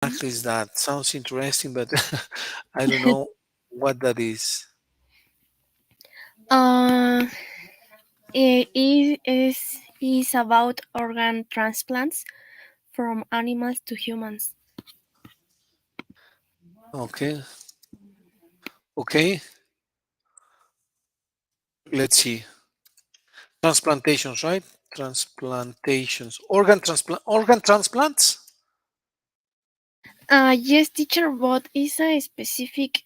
exactly is that? Sounds interesting, but I don't know what that is. Uh, it is about organ transplants from animals to humans. Okay, okay. Let's see. Transplantations, right? Transplantations. Organ transplants? Yes, teacher, but it's a specific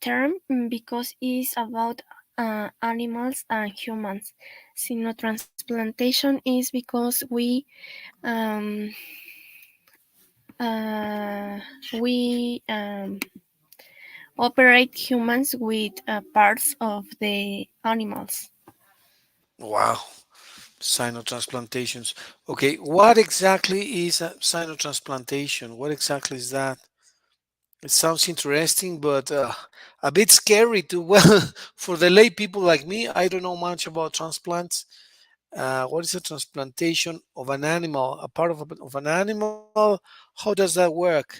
term because it's about animals and humans. Sinotransplantation is because um, uh, we operate humans with parts of the animals. Wow. Sinotransplantations. Okay, what exactly is a sinotransplantation? What exactly is that? It sounds interesting, but a bit scary too. Well, for the lay people like me, I don't know much about transplants. What is a transplantation of an animal? A part of an animal? How does that work?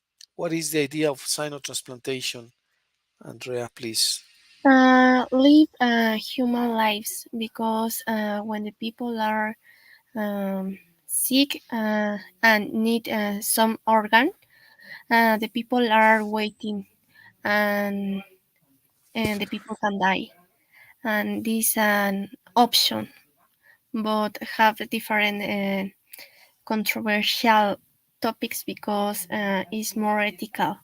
What is the idea of sinotransplantation? Andrea, please. Live human lives because when the people are sick and need some organ, the people are waiting and the people can die. And this is an option, but have different controversial topics because it's more ethical.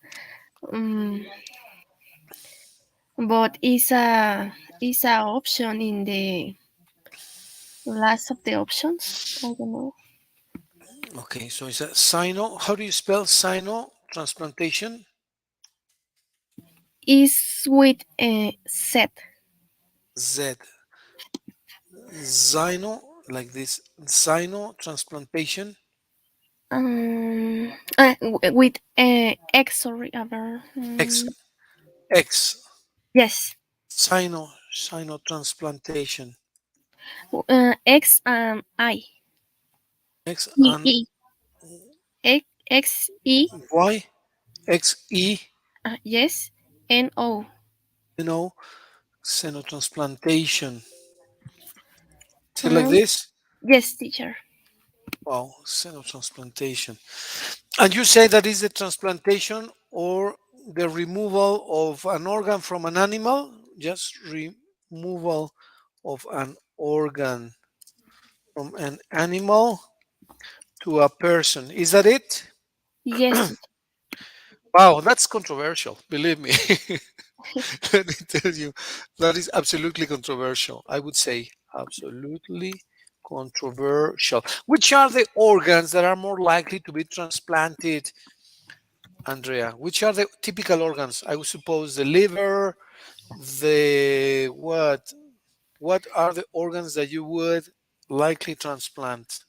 Um, but it's a option in the last of the options. I don't know. Okay, so it's a sino. How do you spell sino transplantation? Is with a set. Z. Xino, like this. Xino transplantation. With X, sorry, X. X. yes, Sino transplantation. X I X E and E X E Y. X E. yes N O. You know, xenotransplantation. Is it like Um, this? yes, teacher. Wow, xenotransplantation. And you say that is the transplantation or the removal of an organ from an animal? Just removal of an organ from an animal to a person. Is that it? Yes, teacher. Wow, that's controversial. Believe me. Let me tell you, that is absolutely controversial. I would say absolutely controversial. Which are the organs that are more likely to be transplanted, Andrea? Which are the typical organs? I would suppose the liver, the what? What are the organs that you would likely transplant?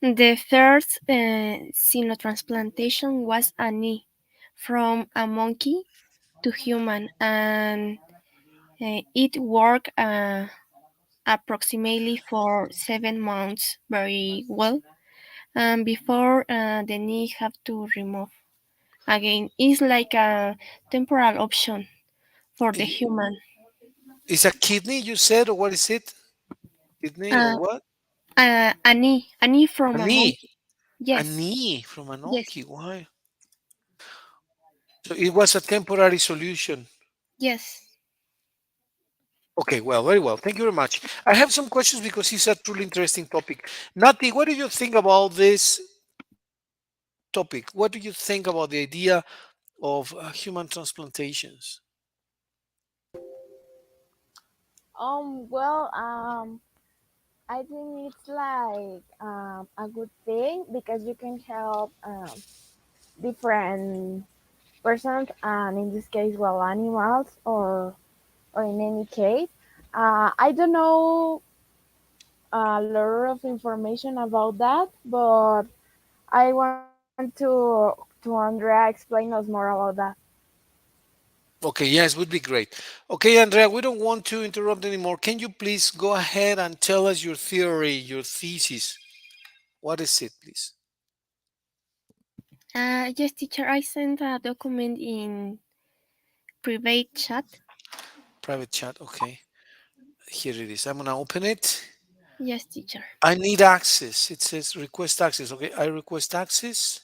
The first xenotransplantation was a knee from a monkey to human, and it worked approximately for 7 months very well. And before the knee have to remove again, it's like a temporal option for the I- human. Is a kidney you said, or what is it? Kidney or Uh, what? a knee A from a knee. monkey. A Yes, knee from a yes, donkey. Why? So it was a temporary solution. yes. Okay, well, very well. Thank you very much. I have some questions because it's a truly interesting topic. Nati, what do you think about this topic? What do you think about the idea of human transplantations? Well, I think it's like a good thing because you can help different persons, and in this case, well, animals, or in any case, I don't know a lot of information about that, but I want to Andrea explain us more about that. Okay, yes, would be great. Okay, Andrea, we don't want to interrupt anymore. Can you please go ahead and tell us your theory, your thesis? What is it, please? Yes, teacher, I sent a document in private chat. Private chat. Okay. Here it is. I'm gonna open it. Yes, teacher. I need access. It says request access. Okay, I request access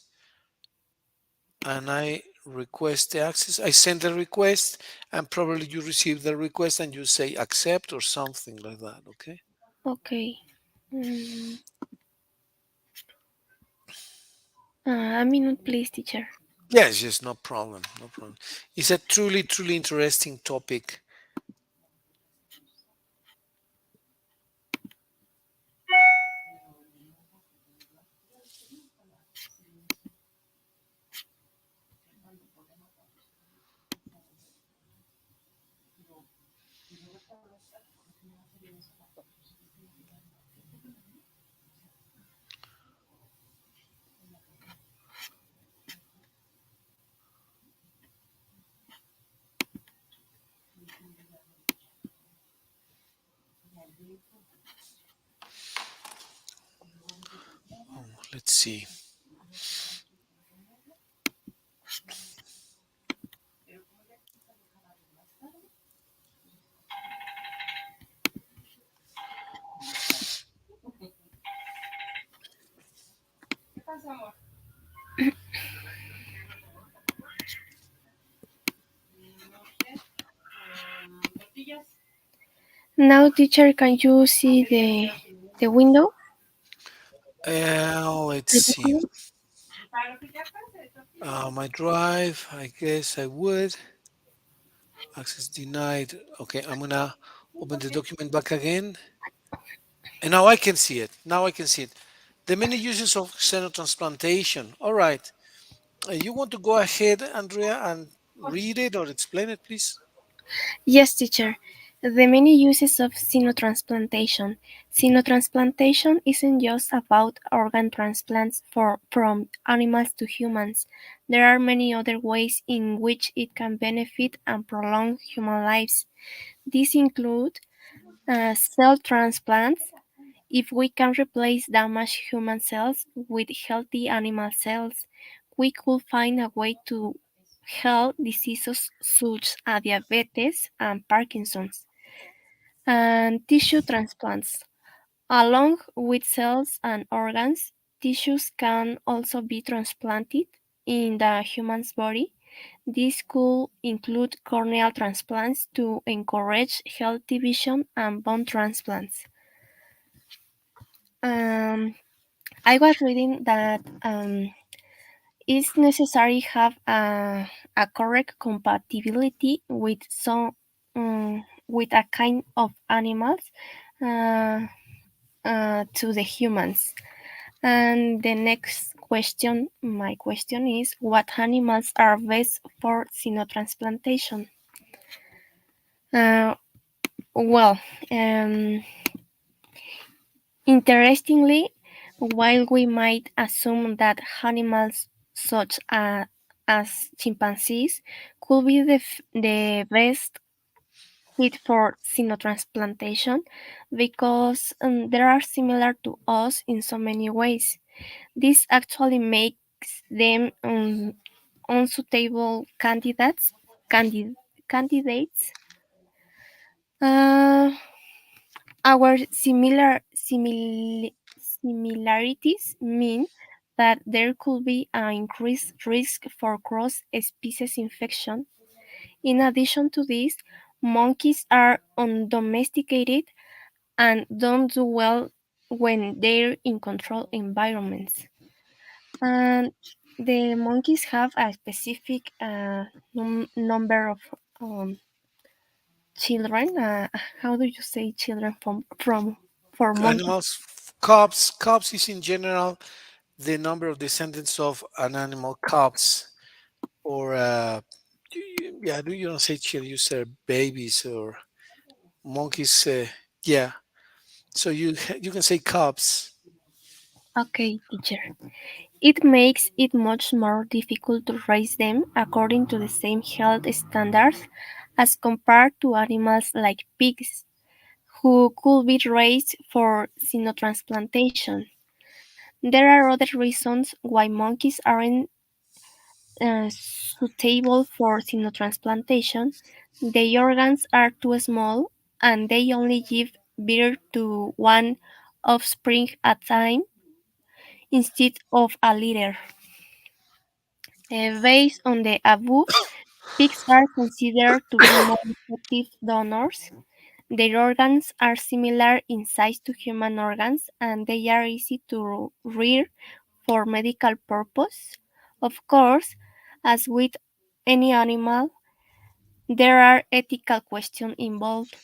and I request the access. I send the request and probably you receive the request and you say accept or something like that. Okay. Okay. Mm, a minute, please, teacher. Yes, yes, no problem. No problem. It's a truly, truly interesting topic. Oh, let's see. Now, teacher, can you see the window? Let's The see. document? My drive, I guess I would. Access denied. Okay, I'm gonna open the document back again. And now I can see it. Now I can see it. The many uses of xenotransplantation. All right. You want to go ahead, Andrea, and read it or explain it, please? Yes, teacher. The many uses of xenotransplantation. Xenotransplantation isn't just about organ transplants from animals to humans. There are many other ways in which it can benefit and prolong human lives. These include cell transplants. If we can replace damaged human cells with healthy animal cells, we could find a way to heal diseases such as diabetes and Parkinson's. And tissue transplants. Along with cells and organs, tissues can also be transplanted in the human's body. This could include corneal transplants to encourage healthy vision and bone transplants. Um, I was reading that it's necessary have a correct compatibility with some with a kind of animals uh, to the humans. And the next question, my question is, what animals are best for xenotransplantation? Uh, well, um, Interestingly, while we might assume that animals such as chimpanzees could be the best fit for xenotransplantation because they are similar to us in so many ways. This actually makes them unsuitable candidates. Uh, Our similarities mean that there could be an increased risk for cross-species infection. In addition to this, monkeys are undomesticated and don't do well when they're in controlled environments. And the monkeys have a specific number of um, children. How do you say children from for monkeys? Animals, cubs is in general the number of descendants of an animal cubs or yeah, you don't say children, you say babies or monkeys. Yeah, so you can say cubs. Okay, teacher. It makes it much more difficult to raise them according to the same health standards as compared to animals like pigs, who could be raised for xenotransplantation. There are other reasons why monkeys aren't suitable for xenotransplantation, the organs are too small and they only give birth to one offspring at a time instead of a litter. Based on the above, pigs are considered to be more effective donors. Their organs are similar in size to human organs and they are easy to rear for medical purpose. Of course, as with any animal, there are ethical questions involved.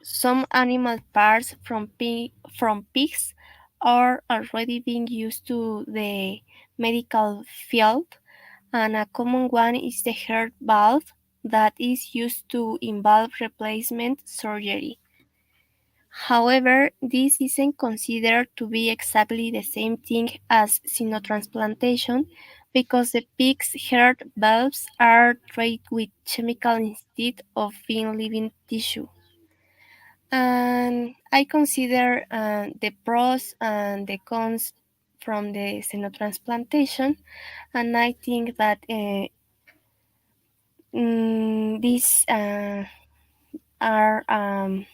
Some animal parts from pigs are already being used to the medical field, and a common one is the heart valve that is used to involve replacement surgery. However, this isn't considered to be exactly the same thing as xenotransplantation because the pig's heart valves are treated with chemical instead of being living tissue. And I consider the pros and the cons from the xenotransplantation, and I think that these are a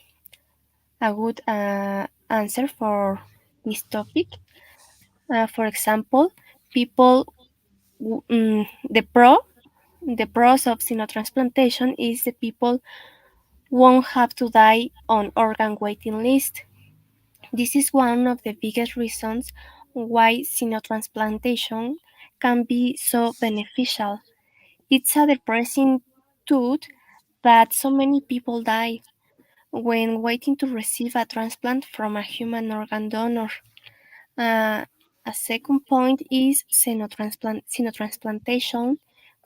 good answer for this topic. For example, people, the the pros of xenotransplantation is the people won't have to die on organ waiting list. This is one of the biggest reasons why xenotransplantation can be so beneficial. It's a depressing truth that so many people die when waiting to receive a transplant from a human organ donor. Uh, a second point is xenotransplantation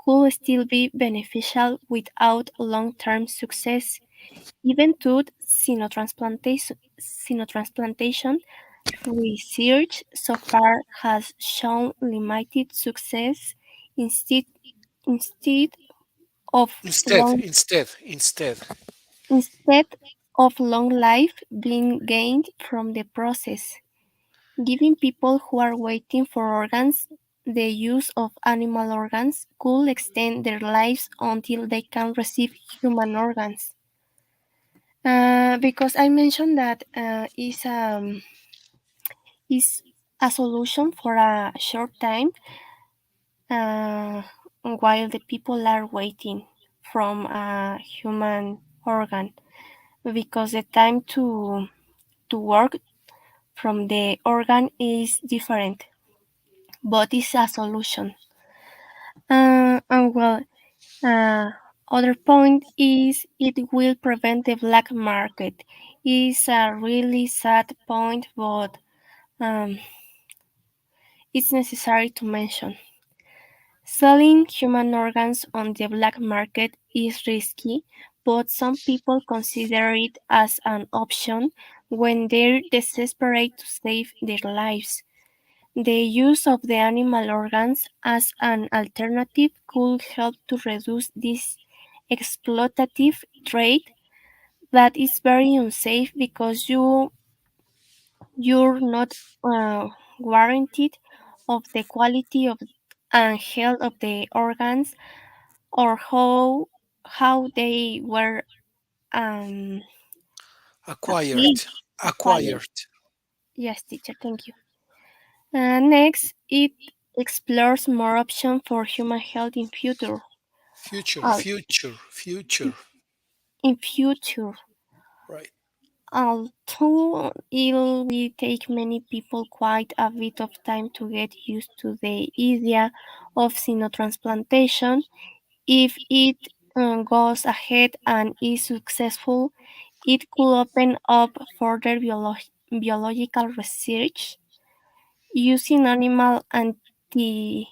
could still be beneficial without long-term success. Even though xenotransplantation research so far has shown limited success instead, instead of Instead, long instead, instead. instead of long life being gained from the process. Giving people who are waiting for organs the use of animal organs could extend their lives until they can receive human organs. Because I mentioned that is a solution for a short time uh, while the people are waiting from a human organ because the time to work from the organ is different, but it's a solution. And well, uh, other point is it will prevent the black market. It's a really sad point, but um, it's necessary to mention. Selling human organs on the black market is risky, but some people consider it as an option when they're desperate to save their lives. The use of the animal organs as an alternative could help to reduce this exploitative trade that is very unsafe because you're not guaranteed of the quality of and health of the organs or how they were um, Acquired, acquired. Acquired. acquired. Yes, teacher, thank you. Next, it explores more options for human health in future. Future, Uh, future, future. in future, Right. although it will take many people quite a bit of time to get used to the idea of xenotransplantation, if it goes ahead and is successful, it could open up further biological research using animal antibodies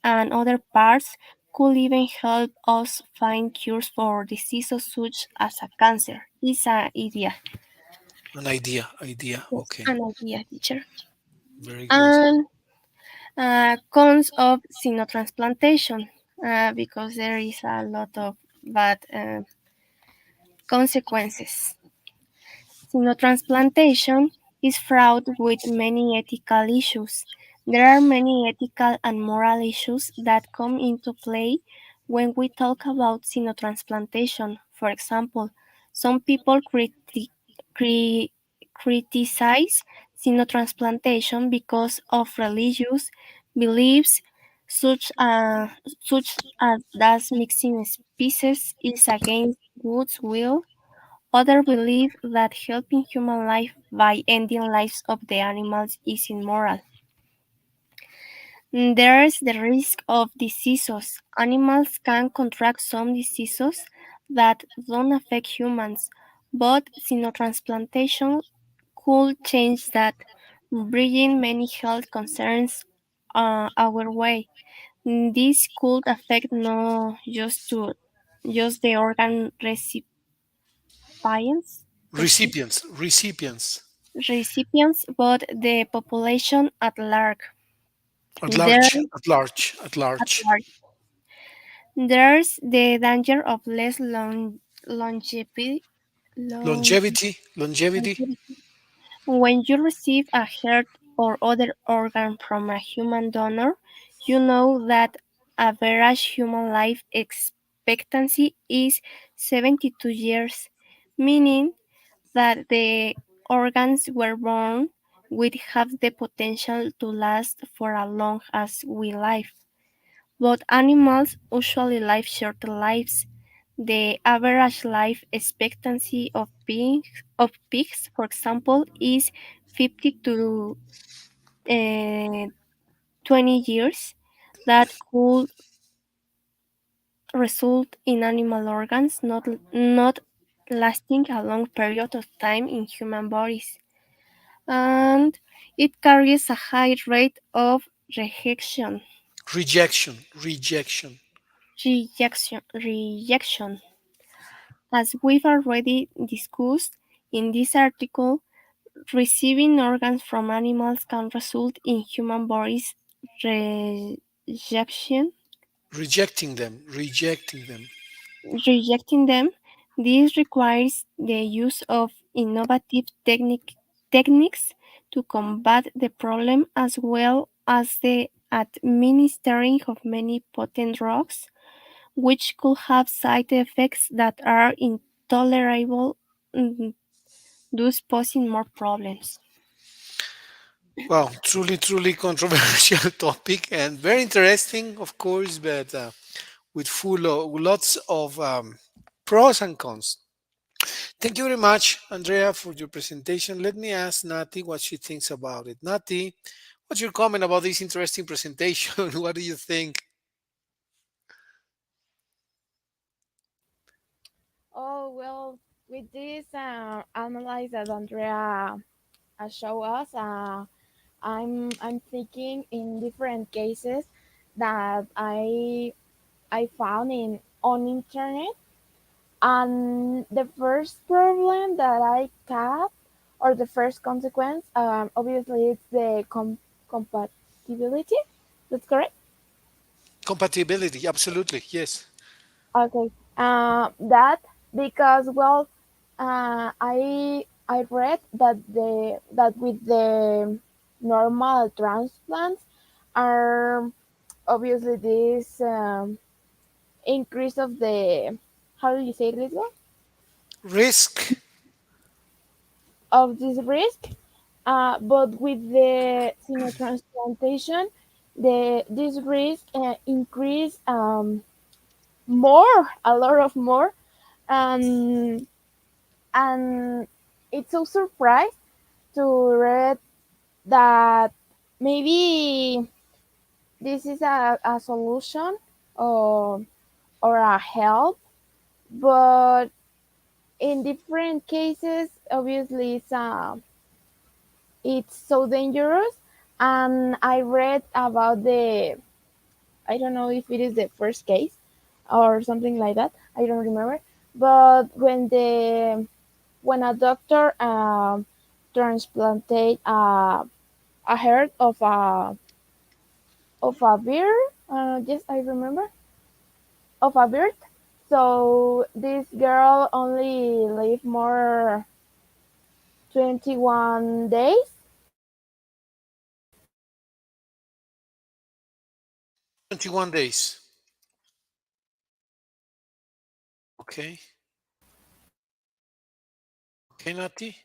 and other parts could even help us find cures for diseases such as a cancer. It's an idea. An idea, idea. Yes, Okay. an idea, teacher. Very good. And cons of xenotransplantation, because there is a lot of bad consequences. Sinotransplantation is fraught with many ethical issues. There are many ethical and moral issues that come into play when we talk about xenotransplantation. For example, some people cri- criticize xenotransplantation because of religious beliefs, such, uh, such as that mixing species is against God's will. Others believe that helping human life by ending lives of the animals is immoral. There's the risk of diseases. Animals can contract some diseases that don't affect humans, but xenotransplantation could change that, bringing many health concerns our way. This could affect not just the organ recipients, recipients, but the population at large. At There, large, at large, at at large. large. There's the danger of less longevity, long, Longevity. longevity. When you receive a heart or other organ from a human donor, you know that average human life expectancy is 72 years, meaning that the organs were born would have the potential to last for as long as we live. But animals usually live shorter lives. The average life expectancy of pigs, for example, is 50 to 20 years. That could result in animal organs not lasting a long period of time in human bodies. And it carries a high rate of rejection. Rejection. Rejection. As we've already discussed in this article, receiving organs from animals can result in human bodies rejection, Rejecting them. rejecting them. This requires the use of innovative techniques to combat the problem as well as the administering of many potent drugs, which could have side effects that are intolerable, mm, thus posing more problems. Wow, truly controversial topic and very interesting, of course, but with full of lots of pros and cons. Thank you very much, Andrea, for your presentation. Let me ask Nati what she thinks about it. Nati, what's your comment about this interesting presentation? What do you think? Oh well, with this analyze that Andrea show us, I'm thinking in different cases that I found in on internet. And the first problem that I have, or the first consequence, obviously it's the compatibility. That's correct. Compatibility, absolutely, yes. Okay. That because well, I read that with the normal transplants are obviously this increase of the, how do you say this one, Risk, of this risk. But with the xenotransplantation, the this risk increase more, a lot of more, and and it's so surprised to read that maybe this is a solution or a help, but in different cases, obviously it's so dangerous. And I read about the, I don't know if it is the first case or something like that. I don't remember. But when a doctor transplanted a heart of a bear, yes, I remember, of a bird. So this girl only lived more 21 days, 21 days. Okay. Okay, Nati.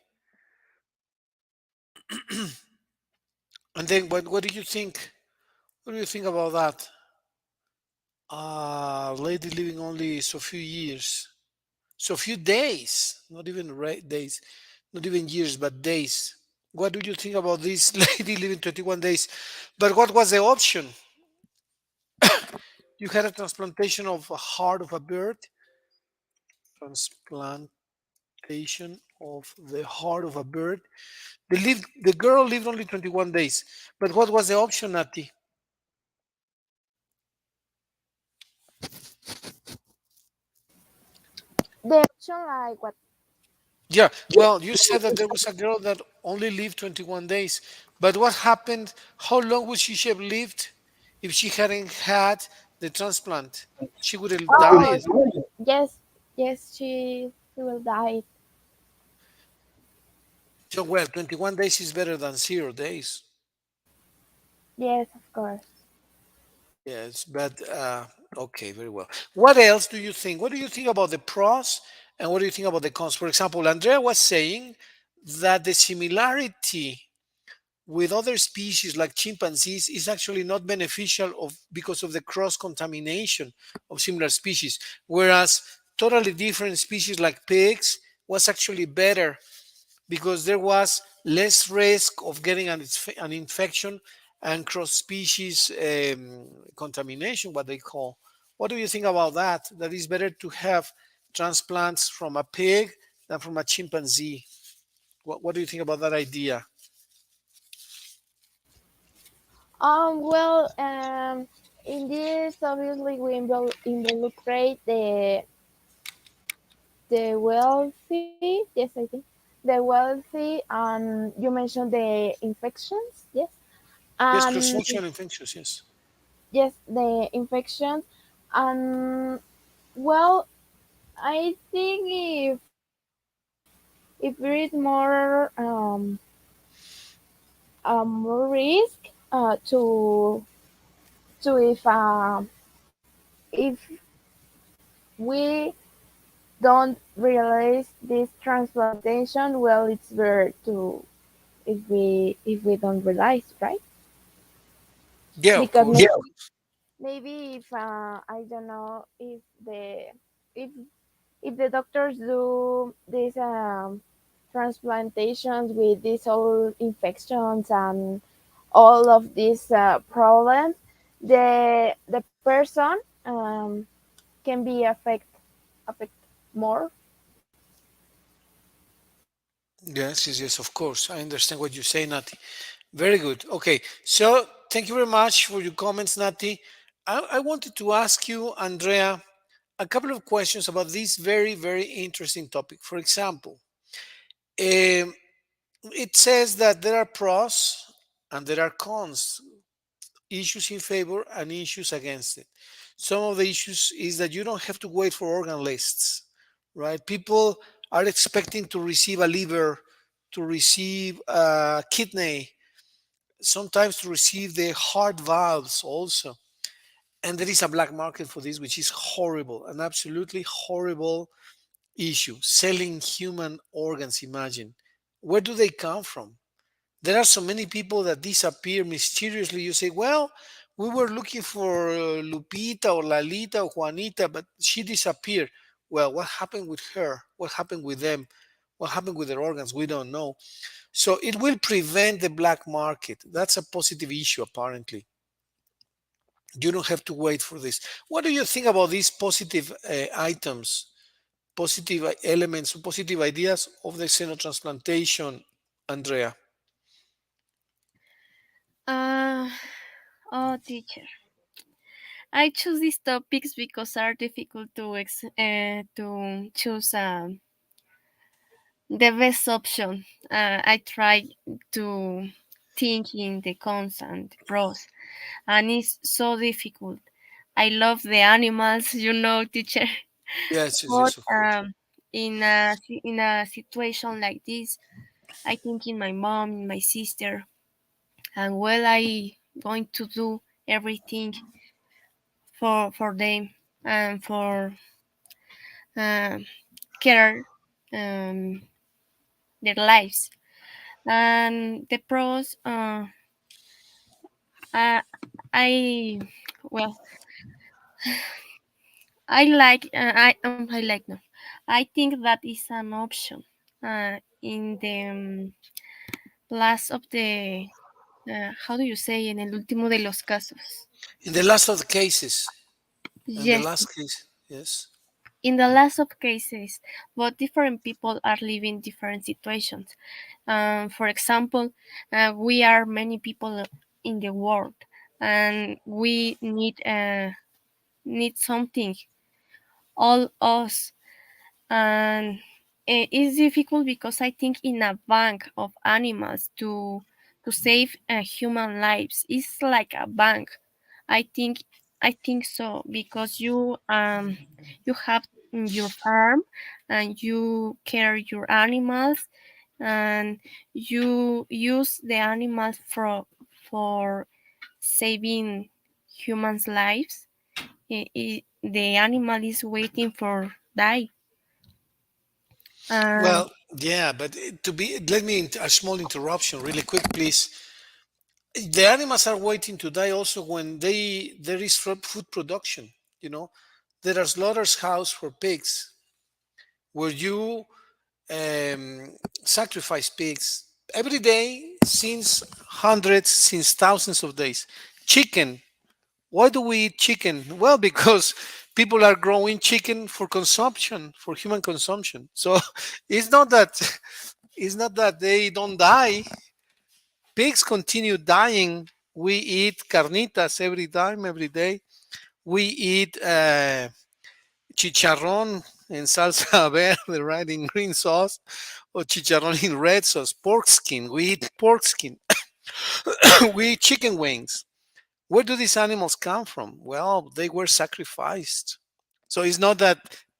And then what do you think? What do you think about that? Lady living only so few years, so few days, not even days, not even years, but days. What do you think about this lady living 21 days? But what was the option? You had a transplantation of a heart of a bird, transplantation of the heart of a bird. The girl lived only 21 days. But what was the option, Nati? The option like what? Yeah, well, you said that there was a girl that only lived 21 days. But what happened? How long would she have lived if she hadn't had the transplant? She would have Oh, died. yes, yes, she will die. So, well, 21 days is better than 0 days. Yes, of course. Yes, but okay, very well. What else do you think? What do you think about the pros and what do you think about the cons? For example, Andrea was saying that the similarity with other species like chimpanzees is actually not beneficial because of the cross contamination of similar species, whereas totally different species like pigs was actually better because there was less risk of getting an infection and cross species contamination, what they call. What do you think about that? That is better to have transplants from a pig than from a chimpanzee. What do you think about that idea? Well, in this, obviously, we involucrate the wealthy. Yes, I think the wealthy, and you mentioned the infections. Yes, Yes, and cross-functional infectious, yes. yes, the infections, and well, I think if there is more risk to if we don't realize this transplantation, well, it's better to if we don't realize, right? Yeah, of Because course. maybe if I don't know if if the doctors do these transplantations with these old infections and all of these problems, the person can be affect more. Yes, yes, yes, of course. I understand what you say, Nati. Very good. Okay, so thank you very much for your comments, Nati. I wanted to ask you, Andrea, a couple of questions about this very, very interesting topic. For example, um, it says that there are pros and there are cons, issues in favor and issues against it. Some of the issues is that you don't have to wait for organ lists, right? People are expecting to receive a liver, to receive a kidney, sometimes to receive the heart valves also. And there is a black market for this, which is horrible, an absolutely horrible issue. Selling human organs, imagine. Where do they come from? There are so many people that disappear mysteriously. You say, well, we were looking for Lupita or Lalita or Juanita, but she disappeared. Well, what happened with her? What happened with them? What happened with their organs? We don't know. So it will prevent the black market. That's a positive issue, apparently. You don't have to wait for this. What do you think about these positive items, positive elements, positive ideas of the xenotransplantation, Andrea? Uh, oh, teacher. I choose these topics because are difficult to choose the best option. I try to think in the cons and the pros, and it's so difficult. I love the animals, teacher. Yes, yes, But yes, of course. in a situation like this, I think in my mom, in my sister, and well, I going to do everything for them and for uh, care um, their lives. And the pros, uh, I well, I like no. I think that is an option in the last of the how do you say en el último de los casos. In the last of the cases, in the Yes, last case, yes. in the last of cases, but different people are living different situations. For example, we are many people in the world, and we need something. All us, and it's difficult because I think in a bank of animals to save human lives is like a bank. I think I think so because you have your farm and you care your animals and you use the animals for saving humans' lives. The animal is waiting for die. Well, yeah, but to be, let me a small interruption, really quick, please. The animals are waiting to die also when there is food production. You know, there are slaughterhouse for pigs where you sacrifice pigs every day since hundreds, since thousands of days. Chicken. Why do we eat chicken? Well, because people are growing chicken for consumption, for human consumption. So it's not that it's not that they don't die. Pigs continue dying. We eat carnitas every time, every day. We eat chicharrón in salsa verde, right, in green sauce, or chicharrón in red sauce. Pork skin. We eat pork skin. We eat chicken wings. Where do these animals come from? Well, they were sacrificed. So it's not that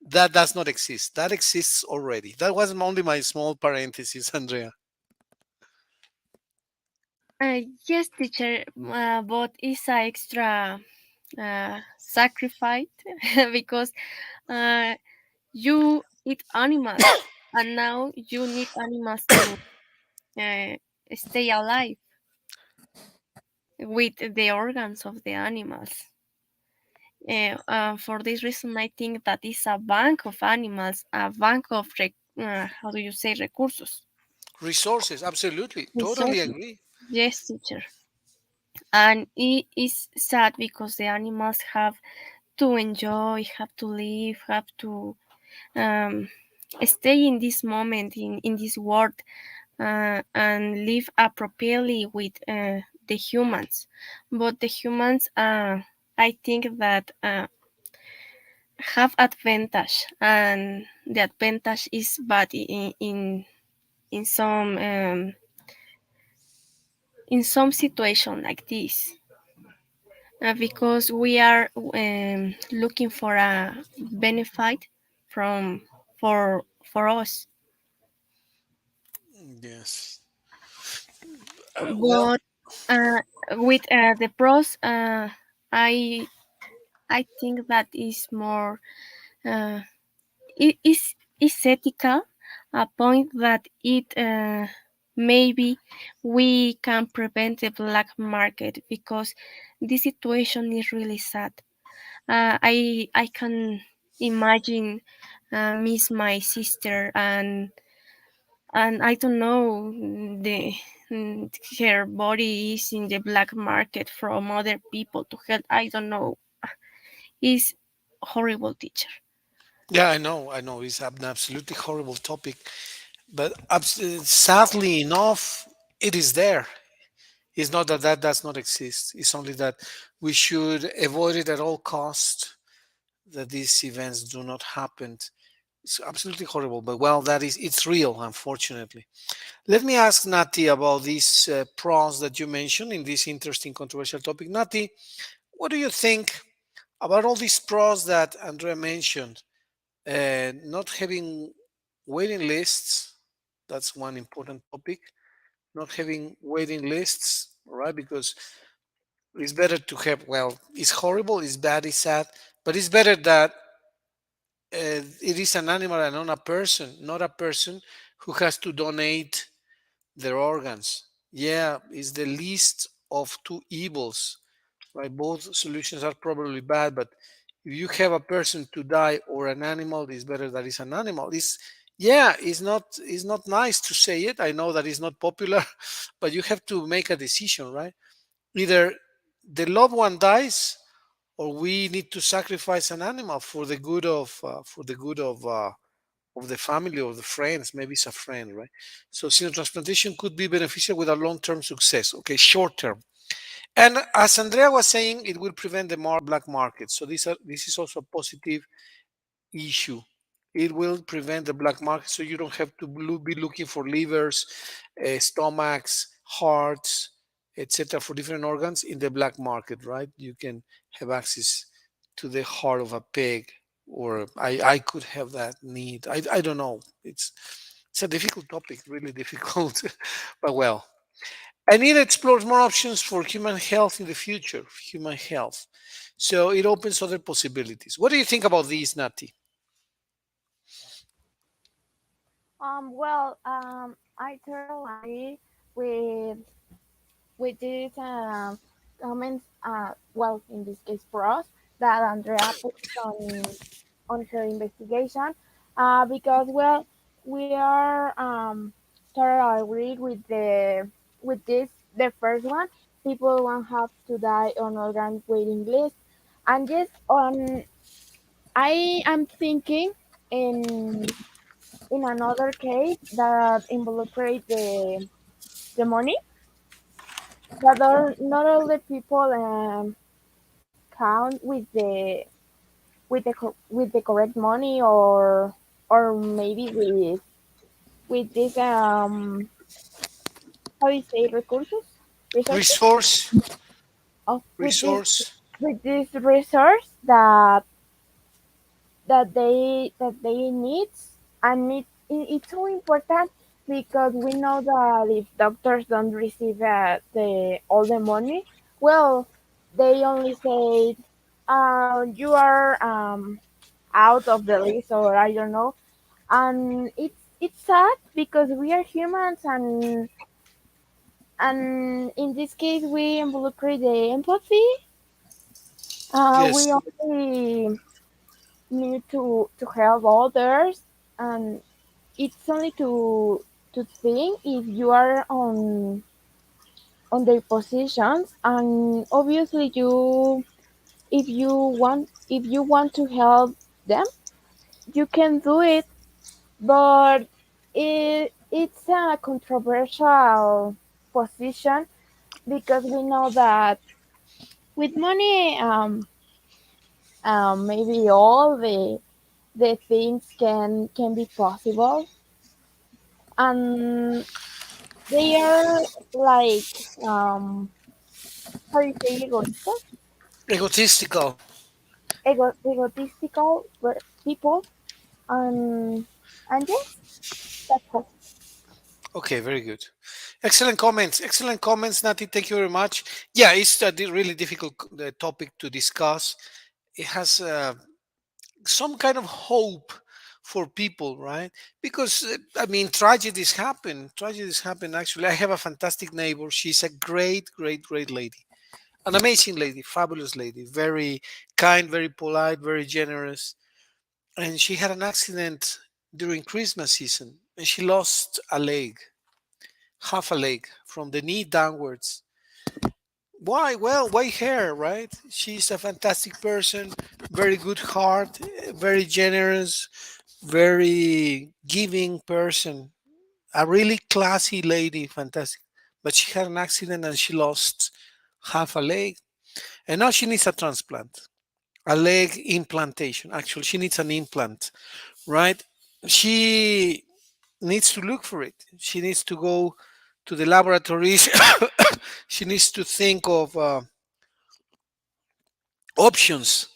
that does not exist. That exists already. That was only my small parenthesis, Andrea. Yes, teacher, but it's a extra sacrifice because uh, you eat animals, and now you need animals to uh, stay alive with the organs of the animals. For this reason, I think that is a bank of animals, a bank of how do you say recursos, Resources, absolutely. Totally resources. agree. Yes, teacher, and it is sad because the animals have to enjoy, have to live, have to um, stay in this moment, in this world, and live appropriately with the humans. But the humans, I think that have advantage, and the advantage is bad in some situation like this. Because we are looking for a benefit from for us. Yes. Well, But with the pros, I I think that is more uh, it is ethical. A point that it maybe we can prevent the black market because this situation is really sad. I can imagine miss my sister and I don't know the her body is in the black market from other people to help. I don't know. Is horrible, teacher. yeah, I know. It's an absolutely horrible topic, but sadly enough, it is there. It's not that that does not exist. It's only that we should avoid it at all cost. That these events do not happen. It's absolutely horrible, but well, that is it's real, unfortunately. Let me ask Nati about these pros that you mentioned in this interesting controversial topic. Nati, what do you think about all these pros that Andrea mentioned? Not having waiting lists, that's one important topic. Not having waiting lists, right? Because It's better to have, well, it's horrible, it's bad, it's sad, but it's better that it is an animal and not a person, not a person who has to donate their organs. Yeah, it's the least of two evils, right? Both solutions are probably bad, but if you have a person to die or an animal, it's better that it's an animal. It's, yeah, it's not nice to say it. I know that it's not popular, but you have to make a decision, right? Either the loved one dies, or we need to sacrifice an animal for the good of the family or the friends. Maybe it's a friend, right? So xenotransplantation could be beneficial with a long-term success. Okay, short-term. And as Andrea was saying, it will prevent the black market. So this is also a positive issue. It will prevent the black market, so you don't have to be looking for livers, stomachs, hearts, etc., for different organs in the black market, right? You can have access to the heart of a pig, or I could have that need. I don't know. It's a difficult topic, really difficult, but well. And it explores more options for human health in the future, human health. So it opens other possibilities. What do you think about these, Nati? Well, I totally agree with these comments. Well, in this case, pros that Andrea put on her investigation, because well, we are totally agreed with this. The first one, people won't have to die on organ waiting list, and yes, on I am thinking in another case that involucrate the money, that are not all the people count with the correct money, or maybe with this how do you say, resources, Resource, with resource. this resource that they need. And it's so important, because we know that if doctors don't receive the all the money, well, they only say, you are out of the list, or I don't know. And it's sad, because we are humans, and in this case we involucrate the empathy. We Yes, only need to help others, and it's only to think if you are on their positions, and obviously if you want to help them, you can do it. But it's a controversial position, because we know that with money, maybe all the things can be possible, and they are like, how do you say, egotistical. egotistical people, and yes, that's all. Okay, very good. Excellent comments. Excellent comments, Nati. Thank you very much. Yeah, it's a really difficult topic to discuss. It has some kind of hope for people, right? Because I mean, tragedies happen. Tragedies happen. Actually, I have a fantastic neighbor. She's a great, great, great lady, an amazing lady, fabulous lady, very kind, very polite, very generous. And she had an accident during Christmas season, and she lost a leg, half a leg, from the knee downwards. Why? Well, why her, right? She's a fantastic person, very good heart, very generous, very giving person, a really classy lady, fantastic. But she had an accident and she lost half a leg, and now she needs a transplant, a leg implantation. Actually, she needs an implant, right? She needs to look for it. She needs to go to the laboratories. She needs to think of options.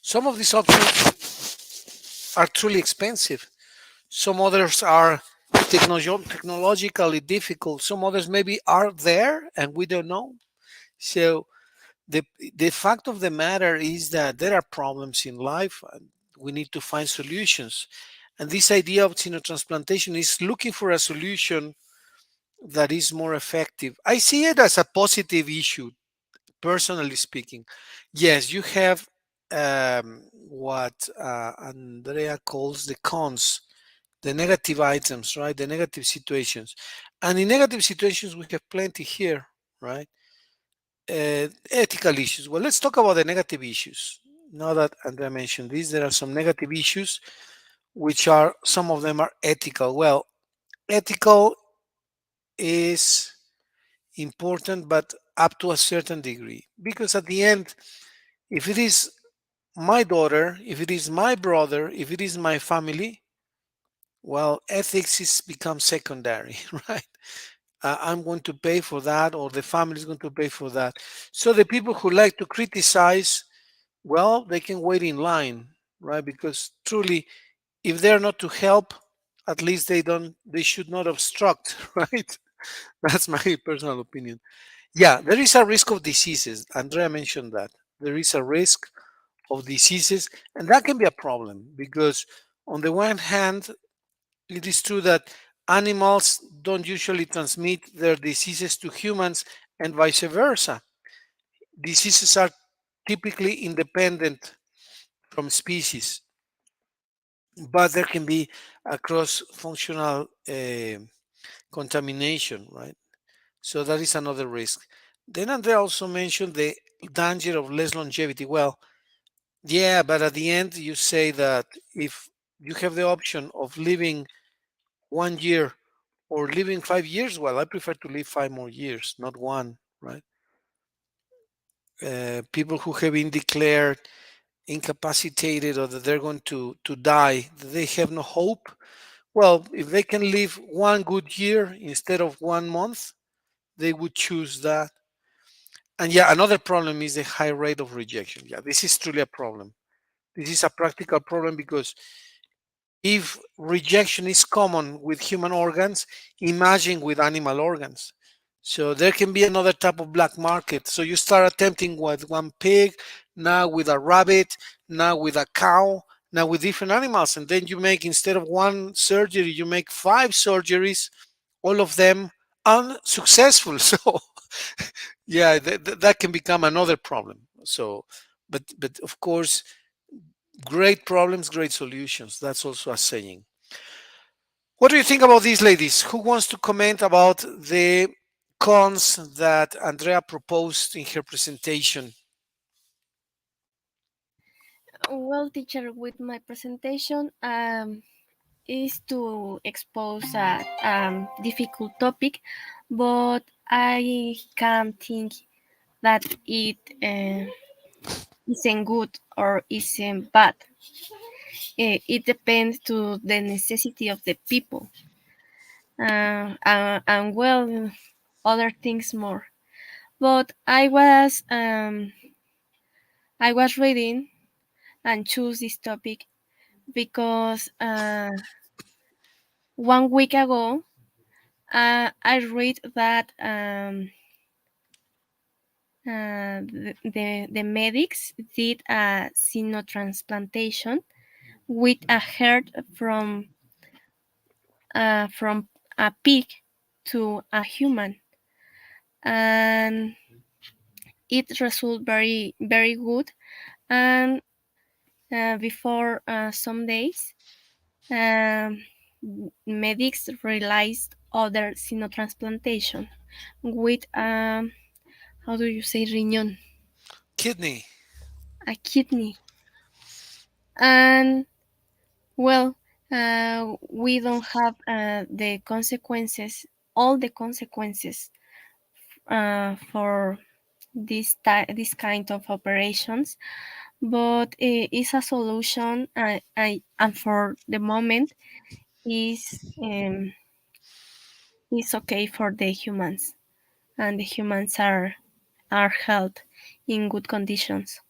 Some of these options are truly expensive. Some others are technologically difficult. Some others maybe are there and we don't know. So the the fact of the matter is that there are problems in life and we need to find solutions. And this idea of xenotransplantation is looking for a solution that is more effective. I see it as a positive issue, personally speaking. Yes, you have what Andrea calls the cons, the negative items, right? The negative situations. And in negative situations, we have plenty here, right? Ethical issues. Well, let's talk about the negative issues. Now that Andrea mentioned this, there are some negative issues, which are some of them are ethical. Well, ethical is important, but up to a certain degree, because at the end, if it is my daughter, if it is my brother, if it is my family, well, ethics is become secondary, right? I'm going to pay for that, or the family is going to pay for that. So the people who like to criticize, well, they can wait in line, right? Because truly, if they're not to help, at least they should not obstruct, right? That's my personal opinion. Yeah, there is a risk of diseases. Andrea mentioned that. There is a risk of diseases, and that can be a problem because, on the one hand, it is true that animals don't usually transmit their diseases to humans and vice versa. Diseases are typically independent from species, but there can be a cross functional contamination, right? So that is another risk. Then Andrea also mentioned the danger of less longevity. Well, yeah, but at the end, you say that if you have the option of living 1 year or living 5 years, well, I prefer to live 5 more years, not one, right? People who have been declared incapacitated or that they're going to die, they have no hope. Well, if they can live 1 good year instead of 1 month, they would choose that. And yeah, another problem is the high rate of rejection. Yeah, this is truly a problem. This is a practical problem because if rejection is common with human organs, imagine with animal organs. So there can be another type of black market. So you start attempting with one pig, now with a rabbit, now with a cow, now with different animals. And then you make, instead of one surgery, you make 5 surgeries, all of them unsuccessful. So yeah, that can become another problem. So, but of course, great problems, great solutions. That's also a saying. What do you think about these, ladies? Who wants to comment about the cons that Andrea proposed in her presentation? Well, teacher, with my presentation is to expose a difficult topic, but I can't think that it isn't good or isn't bad. It depends to the necessity of the people, and well, other things more. But I was reading and choose this topic because 1 week ago I read that the medics did a Sinotransplantation with a heart from a pig to a human, and it resulted very good. And before some days, um, medics realized other xenotransplantation with how do you say riñón, Kidney. a kidney. And well, we don't have the consequences, all the consequences for this kind of operations, but it's a solution, and for the moment is okay for the humans, and the humans are held in good conditions.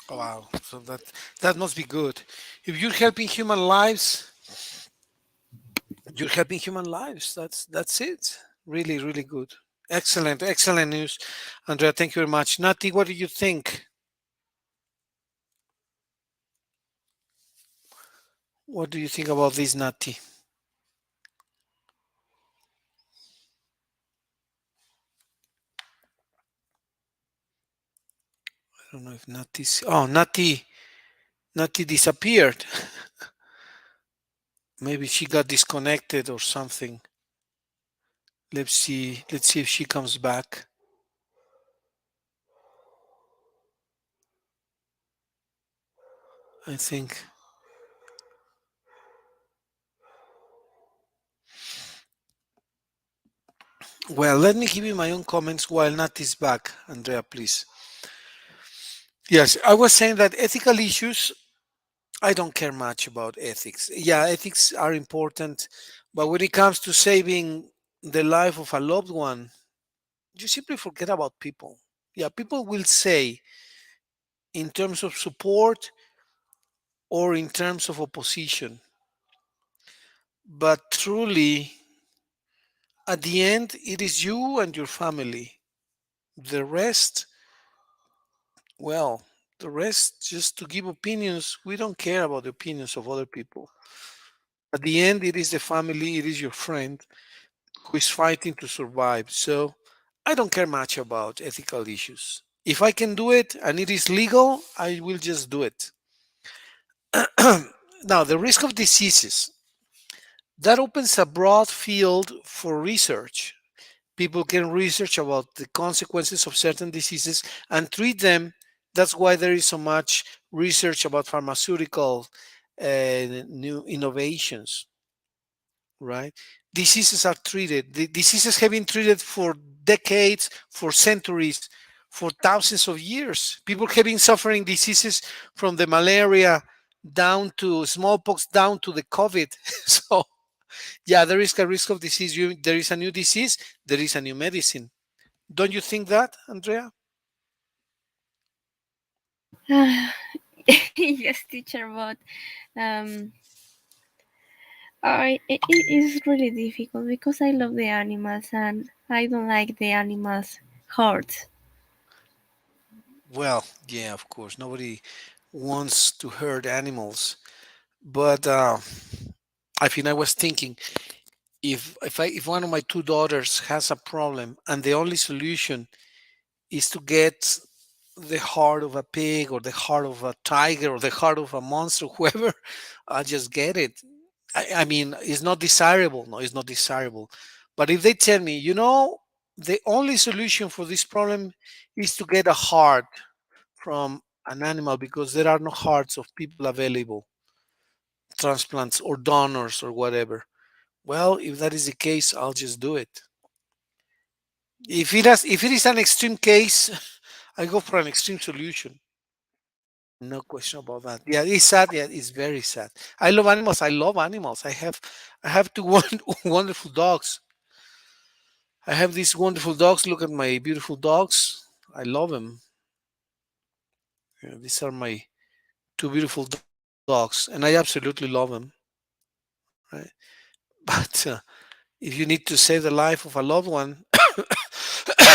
Wow. So that must be good. If you're helping human lives, you're helping human lives. That's it. Really, really good. Excellent, excellent news, Andrea. Thank you very much. Nati, what do you think? What do you think about this, Nati? I don't know if Nati's. Oh, Nati disappeared. Maybe she got disconnected or something. Let's see. Let's see if she comes back. I think. Well, let me give you my own comments while Nati's back. Andrea, please. Yes, I was saying that ethical issues, I don't care much about ethics. Yeah, ethics are important, but when it comes to saving the life of a loved one, you simply forget about people. Yeah, people will say in terms of support or in terms of opposition, but truly, at the end, it is you and your family. The rest, well, the rest, just to give opinions, we don't care about the opinions of other people. At the end, it is the family, it is your friend who is fighting to survive. So I don't care much about ethical issues. If I can do it and it is legal, I will just do it. Now, the risk of diseases that opens a broad field for research. People can research about the consequences of certain diseases and treat them. That's why there is so much research about pharmaceutical new innovations, right? Diseases are treated. The diseases have been treated for decades, for centuries, for thousands of years. People have been suffering diseases from the malaria down to smallpox, down to the COVID. So, yeah, there is a risk of disease. There is a new disease, there is a new medicine. Don't you think that, Andrea? Yes, teacher, but um, it is really difficult because I love the animals and I don't like the animals hurt. Well, yeah, of course. Nobody wants to hurt animals. But I think I was thinking if one of my two daughters has a problem and the only solution is to get the heart of a pig or the heart of a tiger or the heart of a monster, whoever, I'll just get it. I mean, it's not desirable. No, it's not desirable. But if they tell me, the only solution for this problem is to get a heart from an animal because there are no hearts of people available, transplants or donors or whatever. Well, if that is the case, I'll just do it. If it is an extreme case, I go for an extreme solution. No question about that. Yeah, it's sad. Yeah, it's very sad. I love animals. I love animals. I have two wonderful dogs. I have these wonderful dogs. Look at my beautiful dogs. I love them. Yeah, these are my two beautiful dogs, and I absolutely love them. Right? But if you need to save the life of a loved one,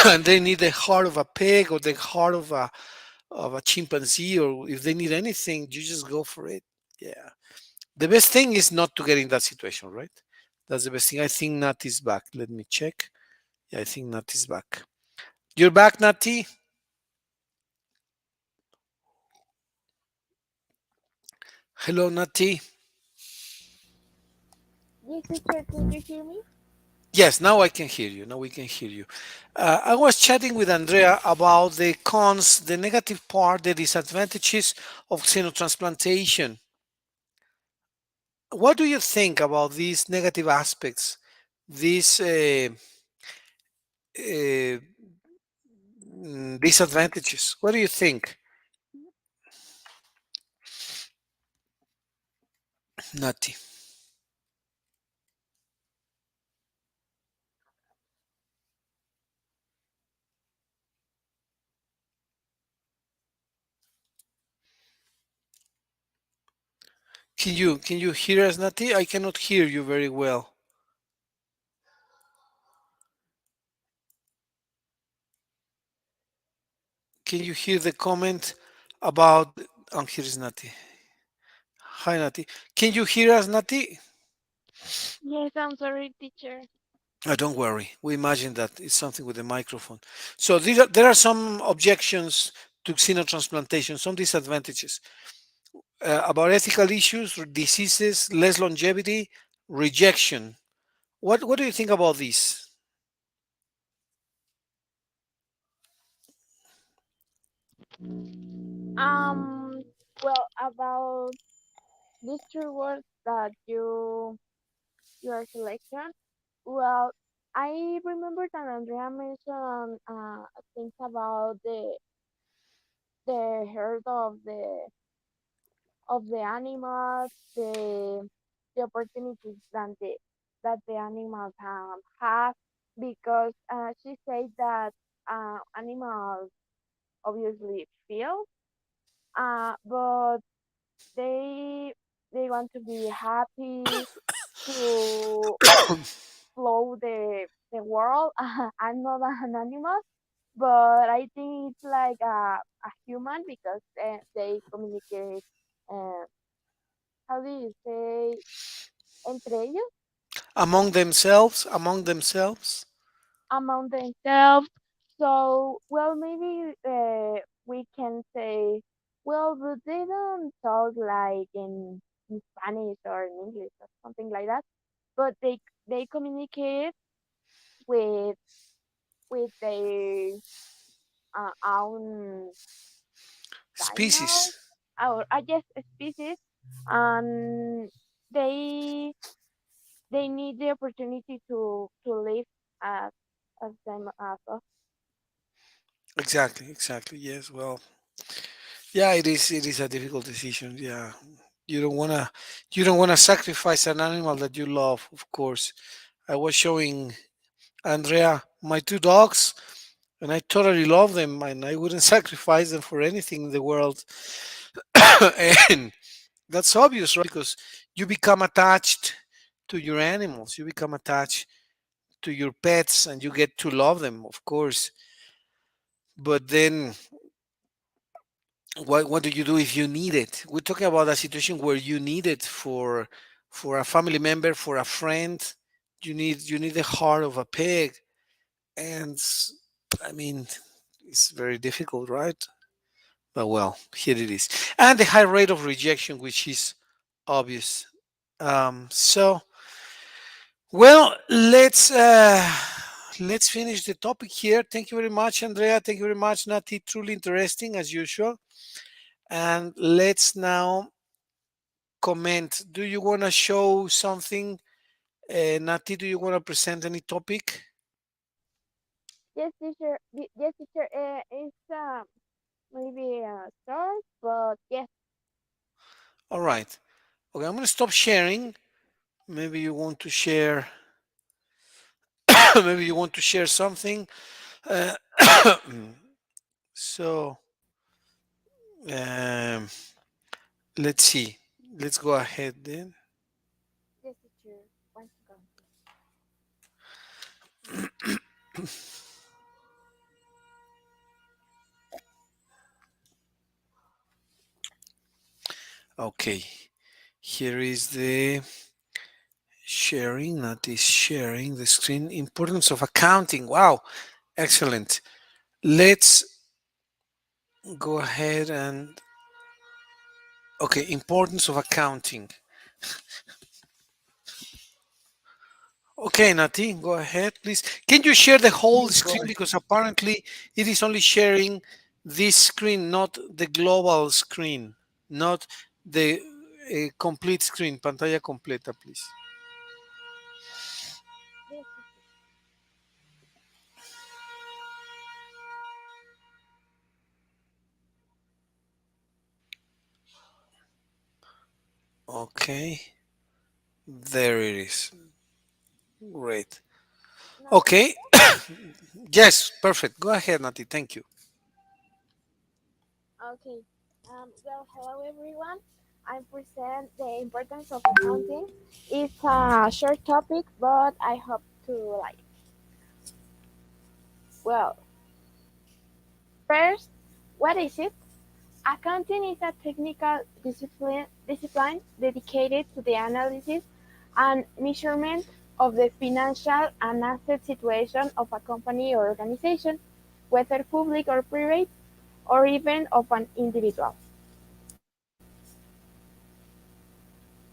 and they need the heart of a pig or the heart of a chimpanzee, or if they need anything, you just go for it. Yeah. The best thing is not to get in that situation, right? That's the best thing. I think Nat is back. Let me check. Yeah, I think Nat is back. You're back, Nati? Hello, Nati. Yes, teacher, can you hear me? Yes, now I can hear you. Now we can hear you. I was chatting with Andrea about the cons, the negative part, the disadvantages of xenotransplantation. What do you think about these negative aspects, these uh, disadvantages? What do you think, Nati? Can you hear us, Nati? I cannot hear you very well. Can you hear the comment about? Here is Nati. Hi, Nati. Can you hear us, Nati? Yes, I'm sorry, teacher. Don't worry. We imagine that it's something with the microphone. So there are some objections to xenotransplantation, some disadvantages about ethical issues, diseases, less longevity, rejection. What do you think about this? Um, well, about these three words that you are selection. Well, I remember that Andrea mentioned things about the herd of the animals, the opportunities that the animals have, because she said that animals obviously feel, but they they want to be happy to explore the world. I'm not an animal, but I think it's like a human because they communicate. Uh, how do you say entre ellos Among themselves. among themselves? So well, maybe we can say well, but they don't talk like in Spanish or in English or something like that. But they communicate with their own signal Species. or I guess species, and they they need the opportunity to live as them as us. Exactly, exactly. Yes. Well, yeah, it is a difficult decision. Yeah. You don't wanna you don't wanna sacrifice an animal that you love, of course. I was showing Andrea my two dogs and I totally love them and I wouldn't sacrifice them for anything in the world. And that's obvious, right? Because you become attached to your animals, you become attached to your pets and you get to love them, of course. But then what do you do if you need it? We're talking about a situation where you need it for a family member, for a friend. You need the heart of a pig, and I mean, it's very difficult, right? But well, here it is, and the high rate of rejection, which is obvious. So well, let's finish the topic here. Thank you very much, Andrea. Thank you very much, Nati. Truly interesting as usual. And let's now comment. Do you want to show something? Nati, do you want to present any topic? Yes, teacher. Yes, teacher. It's maybe short, but yes, All right. Okay, I'm going to stop sharing. Maybe you want to share. Maybe you want to share something. Uh, so um, let's see. Let's go ahead then. yes, teacher. One second. Okay. Here is the sharing. That is sharing the screen. Importance of accounting. Wow. Excellent. Let's go ahead and okay, importance of accounting. Okay, Nati, go ahead, please. Can you share the whole Yes, go screen ahead. because apparently it is only sharing this screen, not the global screen, not the complete screen, pantalla completa, please. Yes, teacher. Okay, there it is. Great. Now it's Okay, okay. yes, perfect. Go ahead, Nati. Thank you. Okay. Well, hello everyone. I present the importance of accounting. It's a short topic, but I hope to like. Well, first. What is it? Accounting is a technical discipline dedicated to the analysis and measurement of the financial and asset situation of a company or organization, whether public or private, or even of an individual.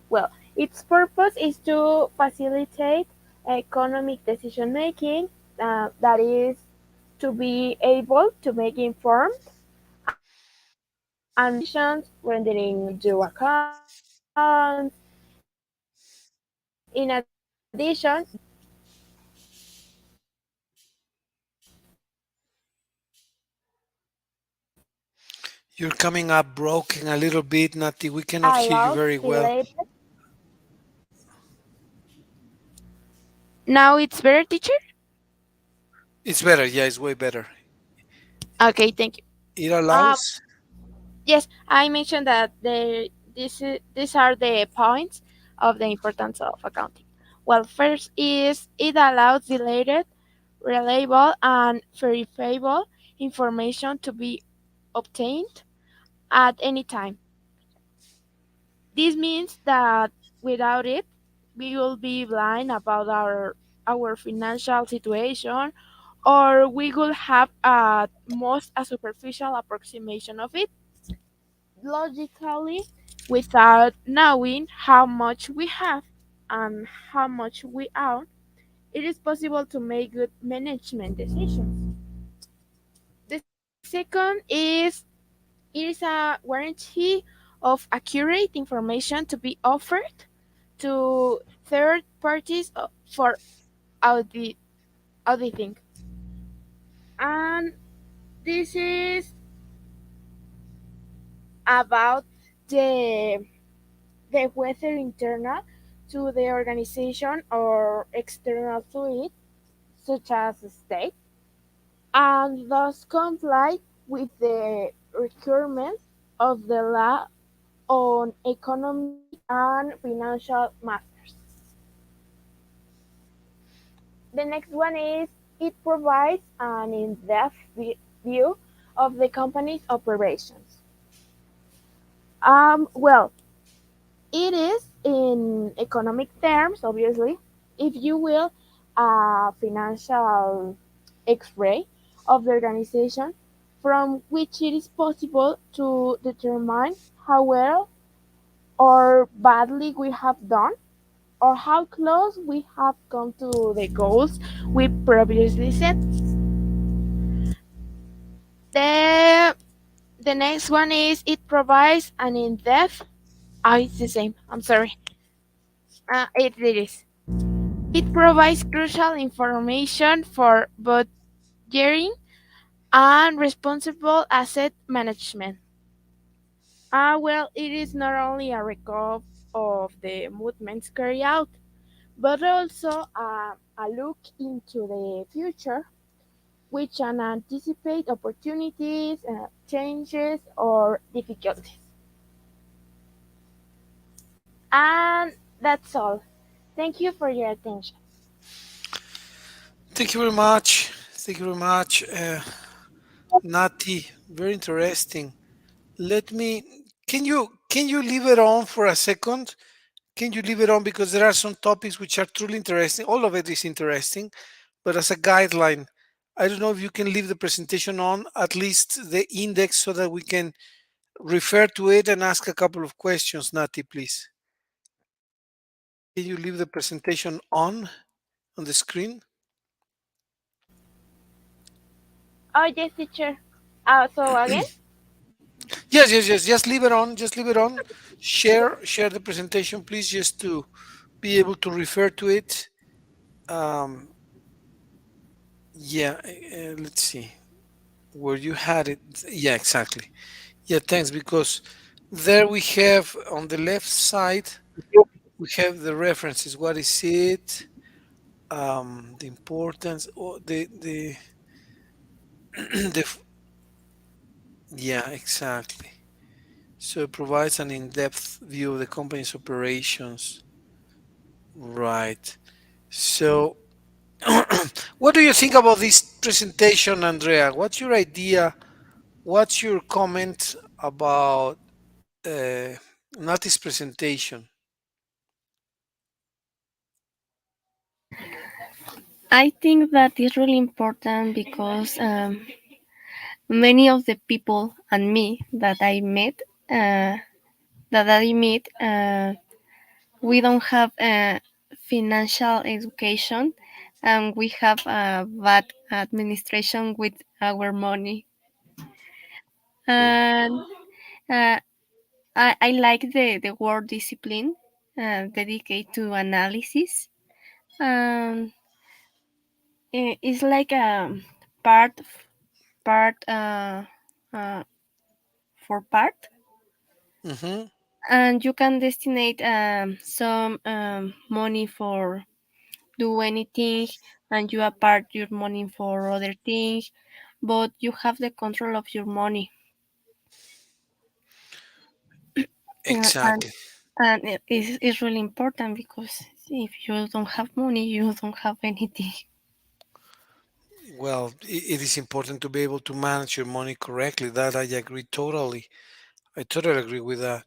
Well, its purpose is to facilitate economic decision making, that is, to be able to make informed and reasonable decisions, rendering due accounts. In addition, You're coming up broken a little bit, Nati. We cannot hear you allows very well. related. Now it's better, teacher? It's better. Yeah, it's way better. Okay, thank you. It Um, allows. yes, I mentioned that these are the points of the importance of accounting. Well, first is it allows related, reliable, and verifiable information to be obtained at any time. This means that without it, we will be blind about our financial situation, or we will have at most a superficial approximation of it logically without knowing how much we have and how much we own. It is possible to make good management decisions. The second is it is a guarantee of accurate information to be offered to third parties for audit, auditing. And this is about the whether internal to the organization or external to it, such as the state, and thus comply with the requirements of the law on economic and financial matters. The next one is it provides an in-depth view of the company's operations. Well, it is in economic terms, obviously, if you will, a financial x-ray of the organization from which it is possible to determine how well or badly we have done or how close we have come to the goals we previously set. The the next one is it provides an in-depth. It's the same. I'm sorry. It is. It provides crucial information for both budgeting and responsible asset management. Well, it is not only a record of the movements carried out, but also a look into the future, which can anticipate opportunities, changes, or difficulties. And that's all. Thank you for your attention. Thank you very much. Thank you very much, Nati. Very interesting. Let me. Can you leave it on for a second? Can you leave it on because there are some topics which are truly interesting. All of it is interesting, but as a guideline, I don't know if you can leave the presentation on, at least the index, so that we can refer to it and ask a couple of questions. Nati, please. Can you leave the presentation on the screen? Oh, yes, teacher. So again? Yes, yes, yes. Just leave it on. Just leave it on. Share the presentation, please, just to be able to refer to it. Um, yeah. Let's see where you had it. Yeah, exactly. Yeah, thanks. Because there we have on the left side we have the references. What is it? The importance. Or the the yeah, exactly. So it provides an in-depth view of the company's operations. Right. So, what do you think about this presentation, Andrea? What's your idea What's your comment about uh, Nati's presentation? I think that is really important because many of the people and me uh, that I meet, we don't have financial education, and we have bad administration with our money. Okay. And uh, I like the word discipline, dedicated to analysis. Um, it's like a part part uh, for part, Mm-hmm. and you can destinate some money for do anything, and you apart your money for other things, but you have the control of your money. And Exactly. it's really important because if you don't have money, you don't have anything. Well, it is important to be able to manage your money correctly. That I agree totally. I totally agree with that.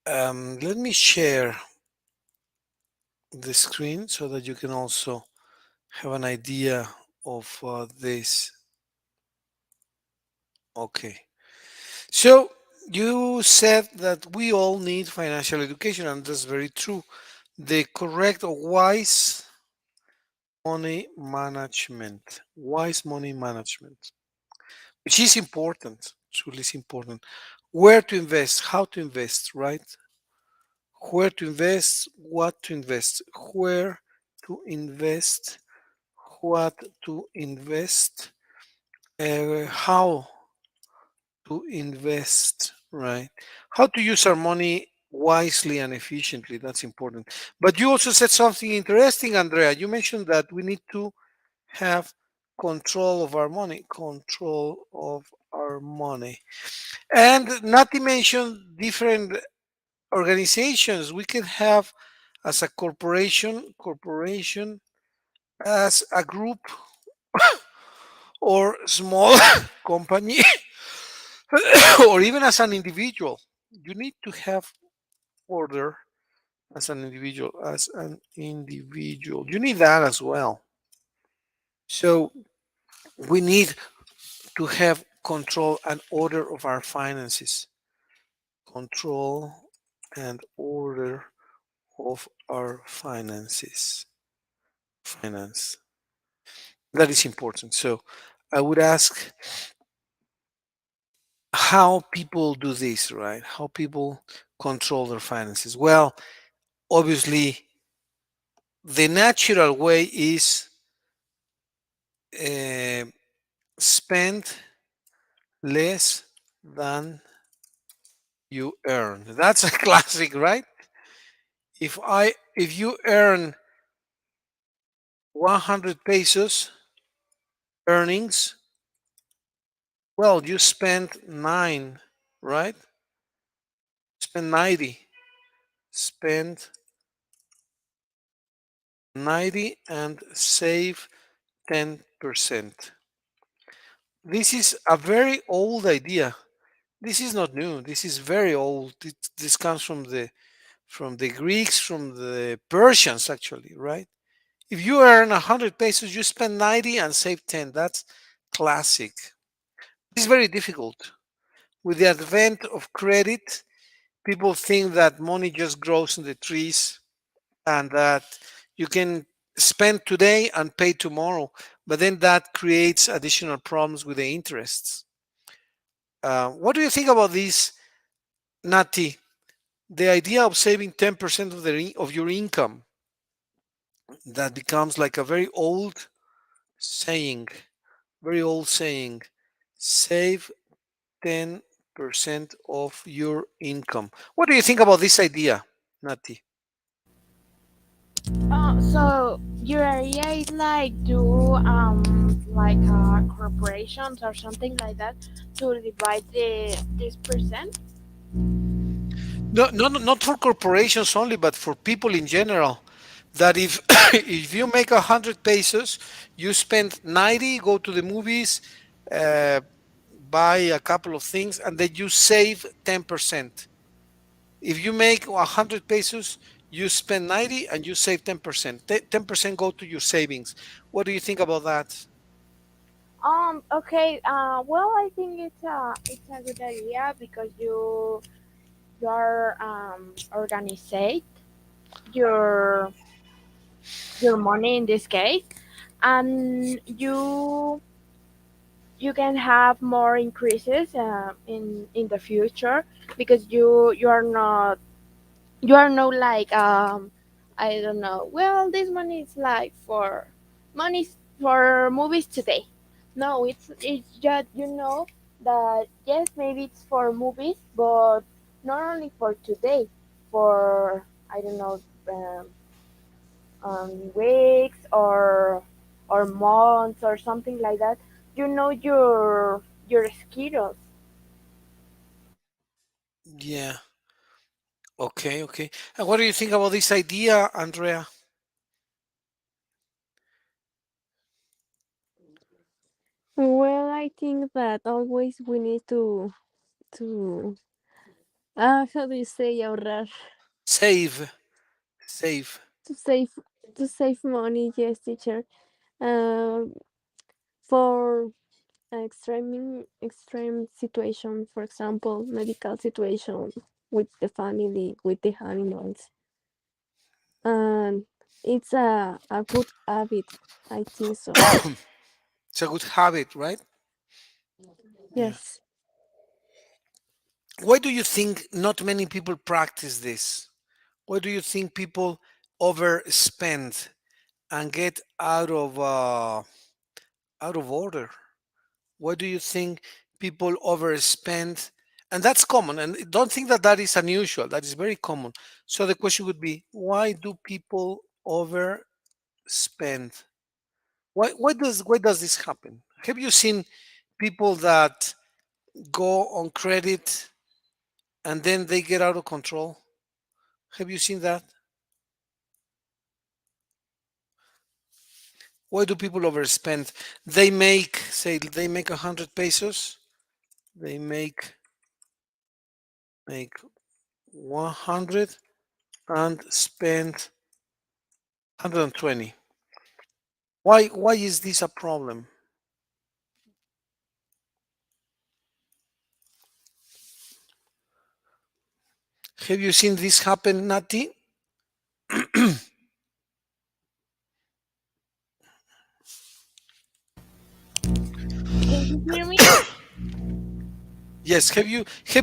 Let me share the screen so that you can also have an idea of this. Okay. So you said that we all need financial education, and that's very true. The correct or wise money management, which is important, truly is important. Where to invest, how to invest, right? Where to invest, what to invest, where to invest, what to invest, how to invest, right? How to use our money wisely and efficiently. That's important. But you also said something interesting, Andrea. You mentioned that we need to have control of our money, control of our money. And not to mention different organizations we can have as a corporation, as a group or small company, or even as an individual. You need to have order as an individual, you need that as well. So we need to have control and order of our finances, control and order of our finance, that is important. So I would ask how people do this, right? How people control their finances. Well, obviously the natural way is uh, spend less than you earn. That's a classic, right? If you earn 100 pesos earnings, well, you spend 9, right? Spend 90. Spend 90 and save 10%. This is a very old idea. This is not new. This is very old. This comes from the Greeks, from the Persians, actually, right? If you earn 100 pesos, you spend 90 and save 10. That's classic. It's very difficult. With the advent of credit, people think that money just grows in the trees and that you can spend today and pay tomorrow. But then that creates additional problems with the interests. What do you think about this, Nati? The idea of saving 10% of your income, that becomes like a saying, very old saying. Save 10% of your income. What do you think about this idea, Nati? So your area is like do like corporations or something like that to divide the this percent. No, no, not for corporations only, but for people in general. That if if you make 100 pesos, you spend 90, go to the movies, uh, buy a couple of things, and then you save 10%. If you make 100 pesos, you spend 90 and you save 10%. 10% go to your savings. What do you think about that? Okay. Well, I think it's a good idea because you are organize your your money in this case, and you can have more increases in the future because you are not like I don't know. Well, this money is like for money for movies today. No, it's just that yes, maybe it's for movies, but not only for today, for I don't know weeks or months or something like that. Your schedules. Yeah. Okay, okay. And what do you think about this idea, Andrea? Well, I think that always we need to how do you say ahorrar? Save, save. To save to save money, yes, teacher. Um, for extreme situation, for example, medical situation with the family, with the animals, and it's a good habit. I think so. It's a good habit, right? Yeah. Yes. Why do you think not many people practice this? Why do you think people overspend and get out of order? Why do you think people overspend? And that's common. And don't think that that is unusual. That is very common. So the question would be, why do people overspend? Why does this happen? Have you seen people that go on credit and then they get out of control? Have you seen that? Why do people overspend? They make, say, they make 100 pesos. They make 100 and spend 120. Why is this a problem? Have you seen this happen, Nati? Can you hear me? Yes. Have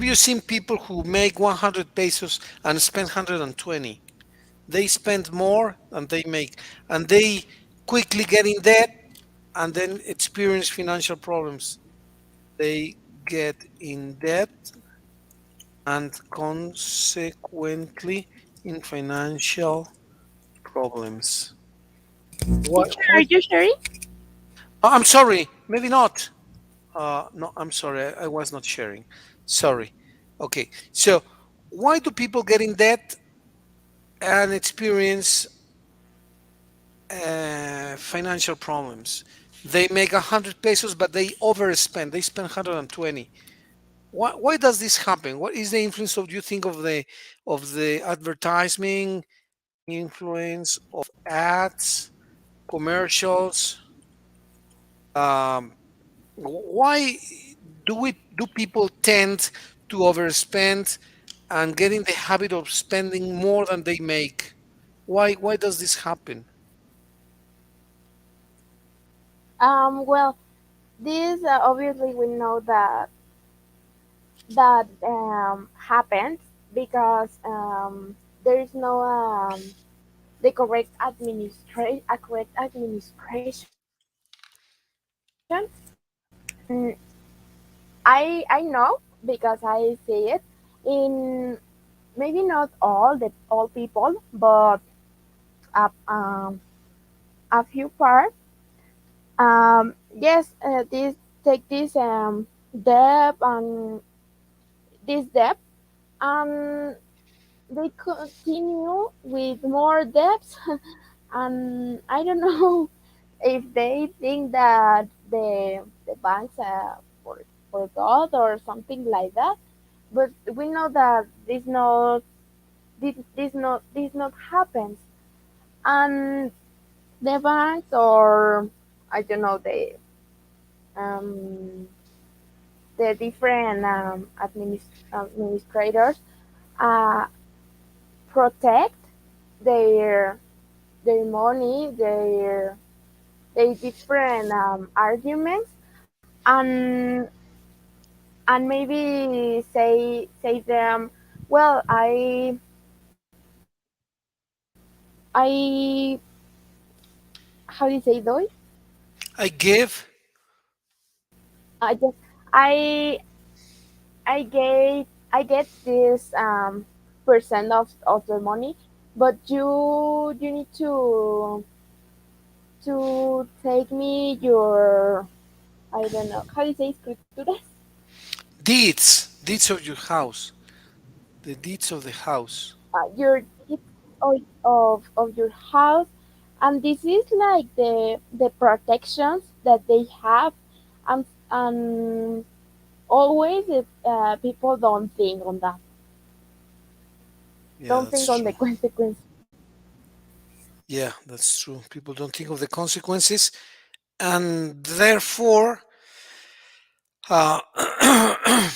you seen people who make 100 pesos and spend 120? They spend more than they make, and they quickly get in debt and then experience financial problems. They get in debt and consequently in financial problems. Why? Teacher, are Why? you sharing? I'm sorry. Maybe not. No, I'm sorry. I was not sharing. Sorry. Okay. So, why do people get in debt and experience financial problems? They make 100 pesos, but they overspend. They spend 120. Why does this happen? What is the influence of, do you think, of the advertising, influence of ads, commercials? Um, why do people tend to overspend and get in the habit of spending more than they make? Why does this happen? Well, this obviously we know that happens because there is no the correct administration. Mm, I know because I see it in maybe not all people, but a, a few parts. Yes, this take this debt and this debt, and they continue with more debts, and I don't know if they think that the banks for God or something like that. But we know that this not happens, and the banks or I don't know um, the different administrators uh, protect their money, their different arguments, and maybe say them, well, I how do you say though? I give. I just I I get this percent of the money, but you need to take me your I don't know how do you say escrituras, Deeds of your house, the deeds of the house. your deeds of your house, and this is like the protections that they have, and always if, people don't think on that, Yeah, don't that's think on the true. consequences. Yeah, that's true. People don't think of the consequences, and therefore, uh,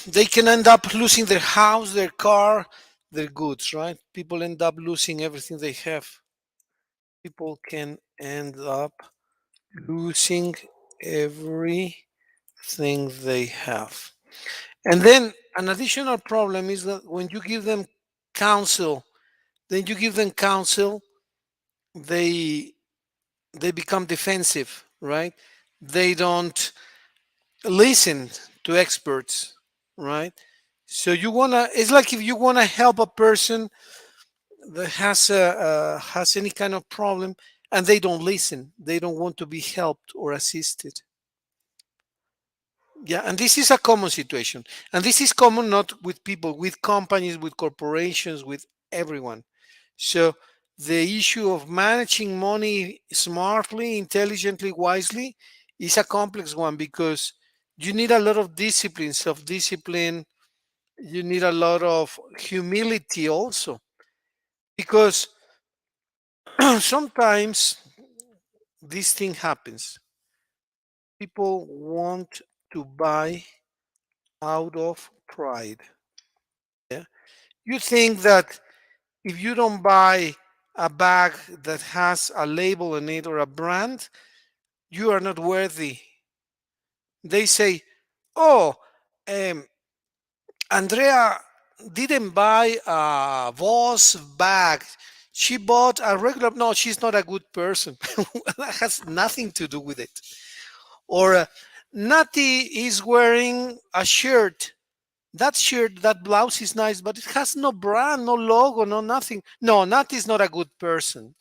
they can end up losing their house, their car, their goods. Right? People end up losing everything they have. People can end up losing everything they have. And then an additional problem is that when you give them counsel, then you give them counsel, they they become defensive, right? They don't listen to experts, right? So you wanna, it's like if you wanna help a person that has any kind of problem, and they don't listen, they don't want to be helped or assisted. Yeah, and this is a common situation. And this is common not with people, with companies, with corporations, with everyone. So the issue of managing money smartly, intelligently, wisely is a complex one because you need a lot of discipline, self discipline. You need a lot of humility also because sometimes this thing happens. People want to buy out of pride. Yeah. You think that if you don't buy a bag that has a label on it or a brand, you are not worthy. They say, "Oh, um, Andrea didn't buy a Voss bag. She bought a regular." No, she's not a good person. That has nothing to do with it. Or Natty is wearing a shirt. That shirt, that blouse is nice, but it has no brand, no logo, no nothing. No, Natty is not a good person.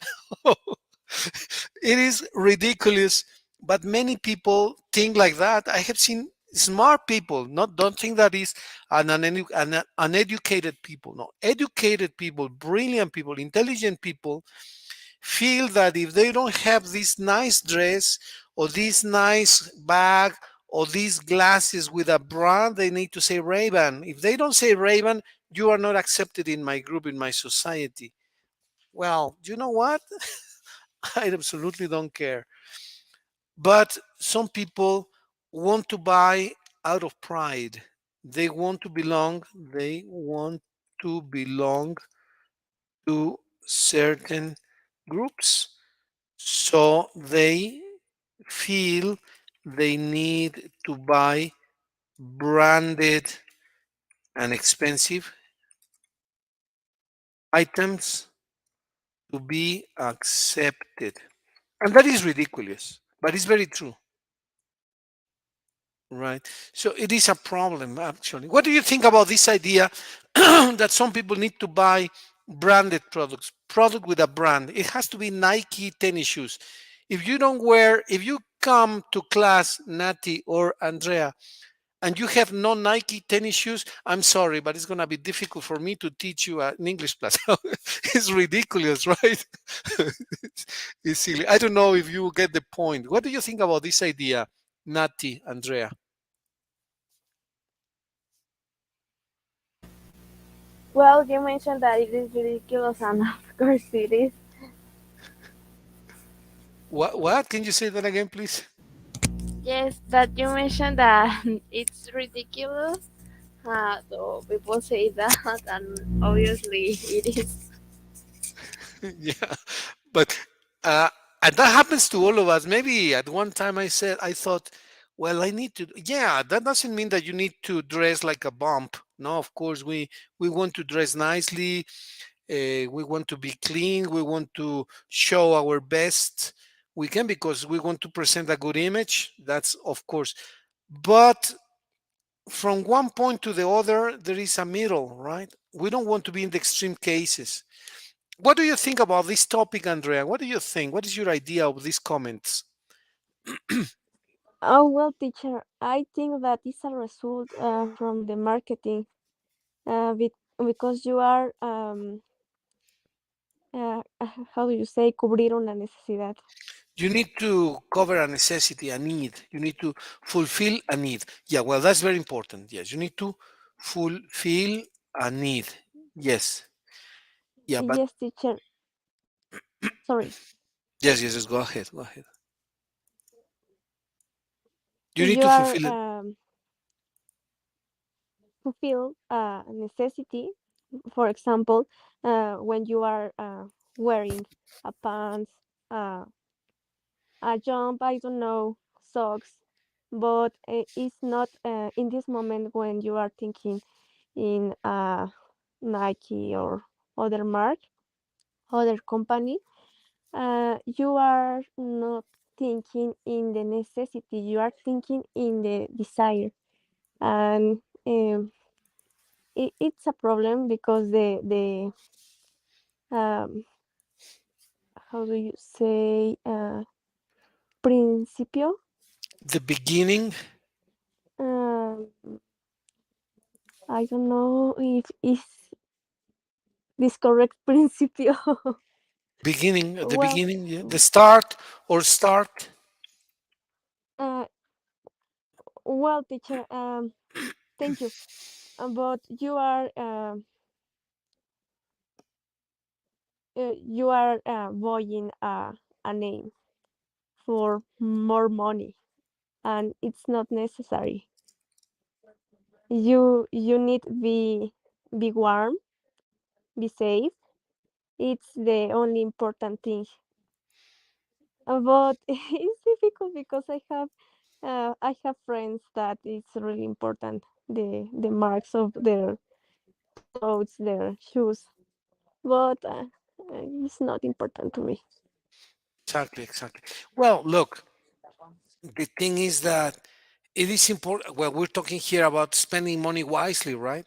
It is ridiculous, but many people think like that. I have seen smart people, not don't think that is an uneducated people. No, educated people, brilliant people, intelligent people feel that if they don't have this nice dress or this nice bag or these glasses with a brand, they need to say Ray-Ban. If they don't say Ray-Ban, you are not accepted in my group, in my society. Well, you know what? I absolutely don't care. But some people want to buy out of pride. They want to belong. They want to belong to certain groups. So they feel they need to buy branded and expensive items to be accepted. And that is ridiculous, but it's very true. Right. So it is a problem, actually. What do you think about this idea that some people need to buy branded products, product with a brand? It has to be Nike tennis shoes. If you don't wear, if you come to class, Natty or Andrea, and you have no Nike tennis shoes, I'm sorry, but it's going to be difficult for me to teach you an English class. It's ridiculous, right? It's silly. I don't know if you get the point. What do you think about this idea, Natty, Andrea? Well, you mentioned that it is ridiculous, and of course it is. What? Can you say that again, please? Yes, that you mentioned that it's ridiculous. So people say that, and obviously it is. Yeah, but uh, and that happens to all of us. Maybe at one time I thought, well, I need to. Yeah, that doesn't mean that you need to dress like a bump. No, of course we want to dress nicely. We want to be clean. We want to show our best we can because we want to present a good image. That's of course, but from one point to the other, there is a middle, right? We don't want to be in the extreme cases. What do you think about this topic, Andrea? What do you think? What is your idea of these comments? Oh, well, teacher, I think that is a result from the marketing, because you are, how do you say, cubrir una necesidad. You need to cover a necessity, a need. You need to fulfill a need. Yeah, well, that's very important. Yes, you need to fulfill a need. Yes. Yeah, but Yes, teacher. Sorry. yes. Go ahead. Go ahead. You need You to are fulfill it. fulfill a necessity. For example, when you are wearing a pants, uh, a jump, I don't know, socks, but it's not in this moment when you are thinking in Nike or other mark, other company. You are not thinking in the necessity. You are thinking in the desire, and it's a problem because the um, how do you say, principio, The beginning, um, I don't know if is this correct principio. the Well, beginning, yeah. The start or start. uh, well, teacher, thank you. But you are buying a name for more money, and it's not necessary. You need be warm, be safe. It's the only important thing. But it's difficult because I have friends that it's really important, the marks of their clothes, their shoes. But it's not important to me. Exactly, exactly. Well, look, the thing is that it is important. Well, we're talking here about spending money wisely, right?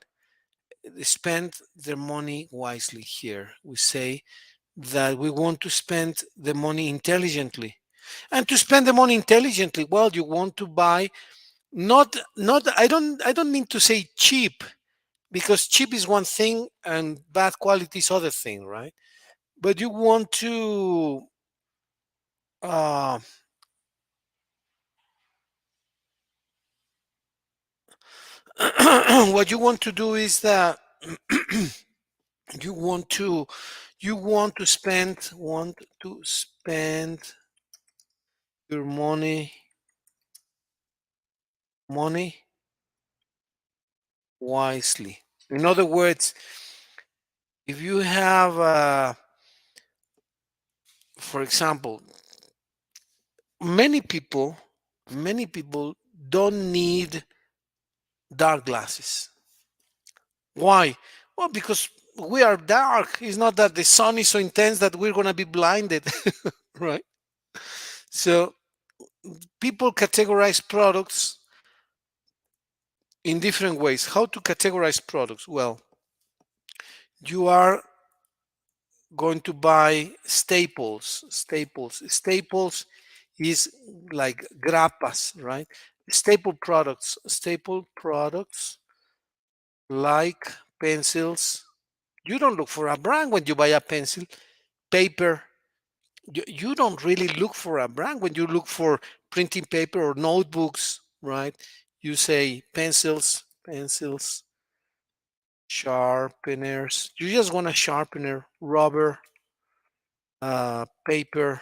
Spend their money wisely here. We say that we want to spend the money intelligently. And to spend the money intelligently, well, you want to buy not I don't mean to say cheap because cheap is one thing and bad quality is other thing, right? But you want to uh, what you want to do is that you want to spend your money wisely. In other words, if you have for example, many people many people don't need dark glasses. Why? Well, because we are dark. It's not that the sun is so intense that we're going to be blinded, right? So people categorize products in different ways. How to categorize products? Well, you are going to buy staples is like grapas, right? Staple products like pencils. You don't look for a brand when you buy a pencil. Paper, you don't really look for a brand when you look for printing paper or notebooks, right? You say pencils, sharpeners. You just want a sharpener, rubber, paper.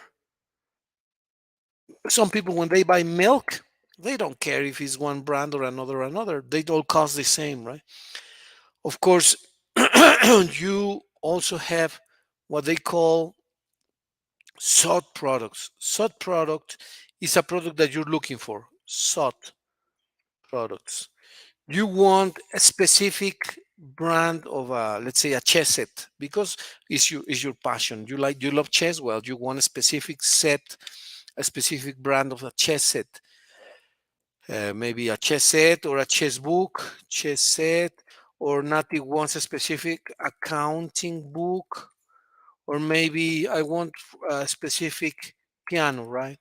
Some people, when they buy milk, they don't care if it's one brand or another. They all cost the same, right? Of course, you also have what they call sought products. Sought product is a product that you're looking for. Sought products. You want a specific brand of let's say a chess set because it's your passion. You love chess. Well, you want a specific set, a specific brand of a chess set. Maybe a chess set or a chess book, chess set, or Naty wants a specific accounting book, or maybe I want a specific piano, right?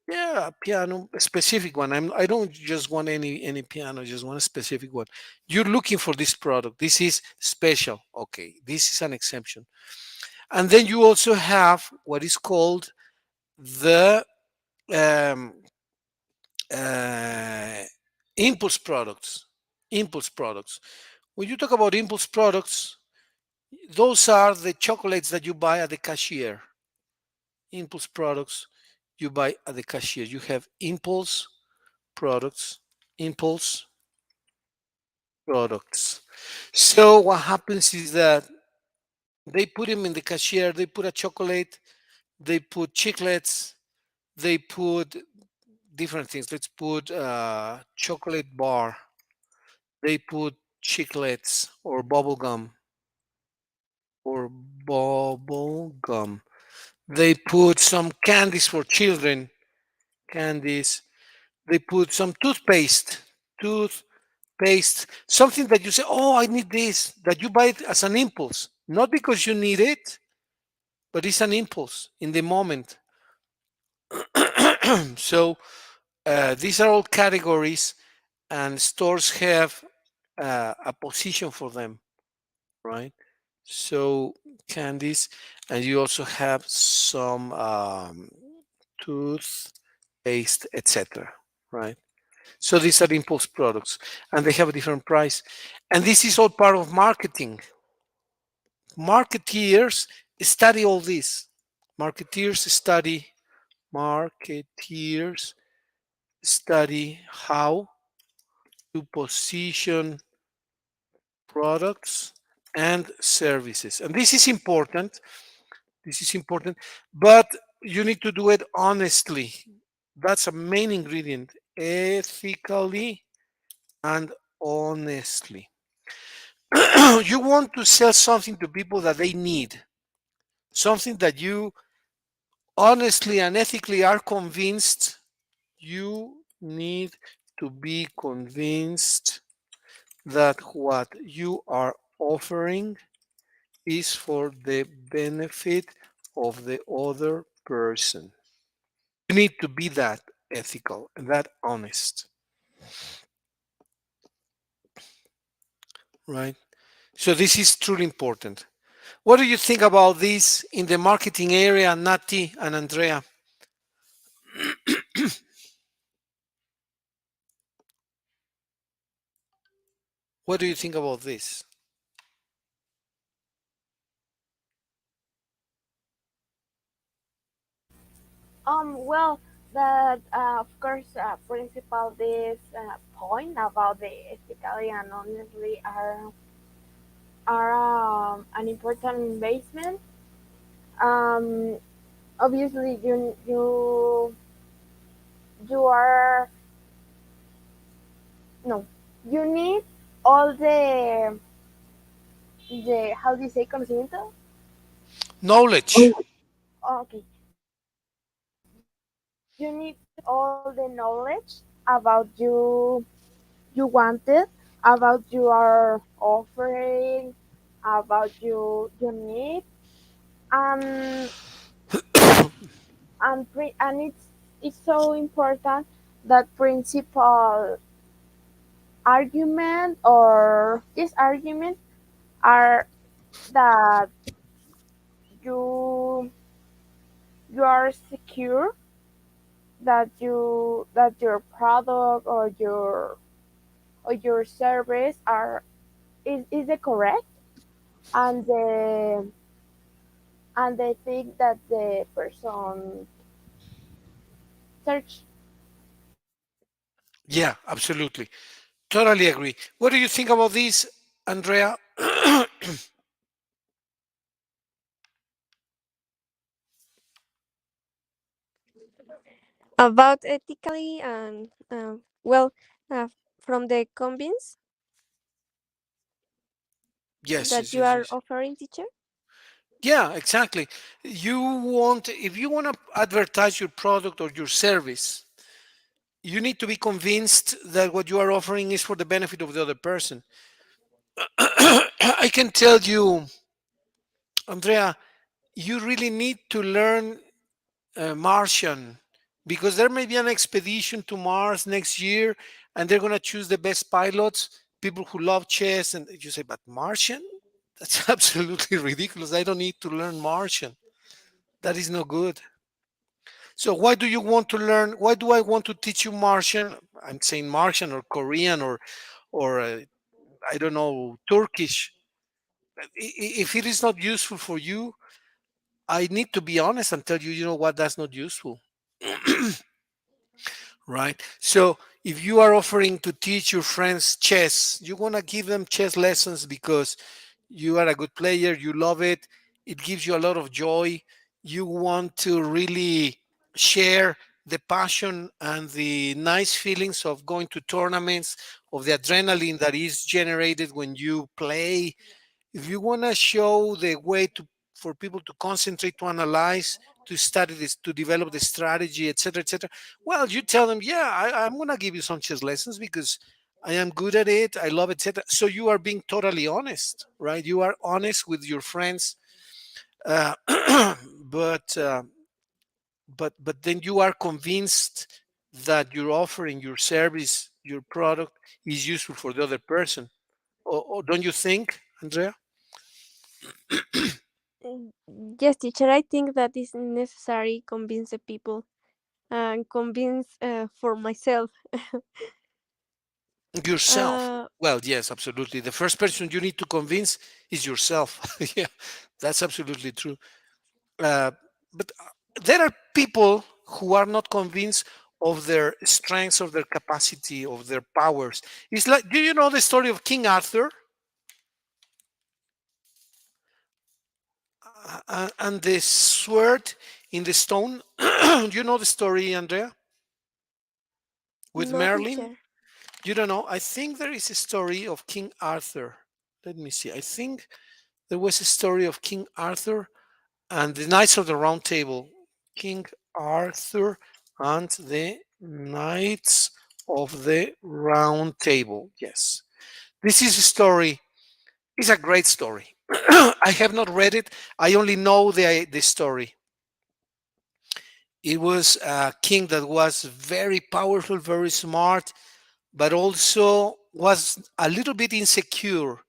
Yeah, a piano, a specific one. I don't just want any piano, I just want a specific one. You're looking for this product. This is special. Okay, this is an exception. And then you also have what is called the um, uh, impulse products. Impulse products. When you talk about impulse products, those are the chocolates that you buy at the cashier. Impulse products you buy at the cashier. You have impulse products, impulse products. So what happens is that they put them in the cashier, they put a chocolate, they put chiclets, they put different things. Let's put chocolate bar, they put chiclets or bubble gum. They put some candies for children, candies. They put some toothpaste, something that you say, oh, I need this, that you buy it as an impulse, not because you need it, but it's an impulse in the moment. So these are all categories, and stores have a position for them, right? So candies, and you also have some toothpaste, etc. Right? So these are impulse products, and they have a different price. And this is all part of marketing. Marketeers study all this. Marketeers study marketeers study how to position products and services. And this is important. This is important, but you need to do it honestly. That's a main ingredient. Ethically and honestly. You want to sell something to people that they need, something that you honestly and ethically are convinced you need to be convinced that what you are offering is for the benefit of the other person. You need to be that ethical and that honest, right? So this is truly important. What do you think about this in the marketing area, Naty and Andrea? What do you think about this? Well, that of course, principal this point about the ethically and honestly are an important investment. Um, Obviously, you are no, you need all the how do you say conocimiento? Knowledge. Okay, you need all the knowledge about you wanted, about you are offering, about you need, and and it's so important that principal argument or this argument are that you you are secure that your product or your service are is the correct, and the thing that the person search. Yeah, absolutely. Totally agree. What do you think about this, Andrea? About ethically and uh, from the convince Yes, that yes, you yes, are yes. offering, teacher. Yeah, exactly. If you want to advertise your product or your service, you need to be convinced that what you are offering is for the benefit of the other person. I can tell you, Andrea, you really need to learn Martian because there may be an expedition to Mars next year and they're going to choose the best pilots, people who love chess. And you say, but Martian? That's absolutely ridiculous. I don't need to learn Martian. That is no good. So why do you want to learn? Why do I want to teach you Martian? I'm saying Martian or Korean or I don't know, Turkish. If it is not useful for you, I need to be honest and tell you, you know what, that's not useful. Right? So if you are offering to teach your friends chess, you want to give them chess lessons because you are a good player, you love it, it gives you a lot of joy. You want to really share the passion and the nice feelings of going to tournaments, of the adrenaline that is generated when you play. If you want to show the way to for people to concentrate, to analyze, to study this, to develop the strategy, etc., etc., well, you tell them, yeah, I'm going to give you some chess lessons because I am good at it, I love it, etc. So you are being totally honest, right? You are honest with your friends, uh, but but then you are convinced that your offering, your service, your product is useful for the other person. Or don't you think, Andrea? Mm, yes, teacher. I think that is necessary convince the people and convince for myself. Yourself. uh, Well, yes, absolutely. The first person you need to convince is yourself. Yeah, that's absolutely true. Uh, but there are people who are not convinced of their strengths, of their capacity, of their powers. It's like, do you know the story of King Arthur and the sword in the stone? Do you know the story, Andrea, with no, Merlin? teacher. You don't know? I think there is a story of King Arthur. Let me see. I think there was a story of King Arthur and the Knights of the Round Table. King Arthur and the Knights of the Round Table. Yes. This is a story. It's a great story. I have not read it. I only know the story. It was a king that was very powerful, very smart, but also was a little bit insecure.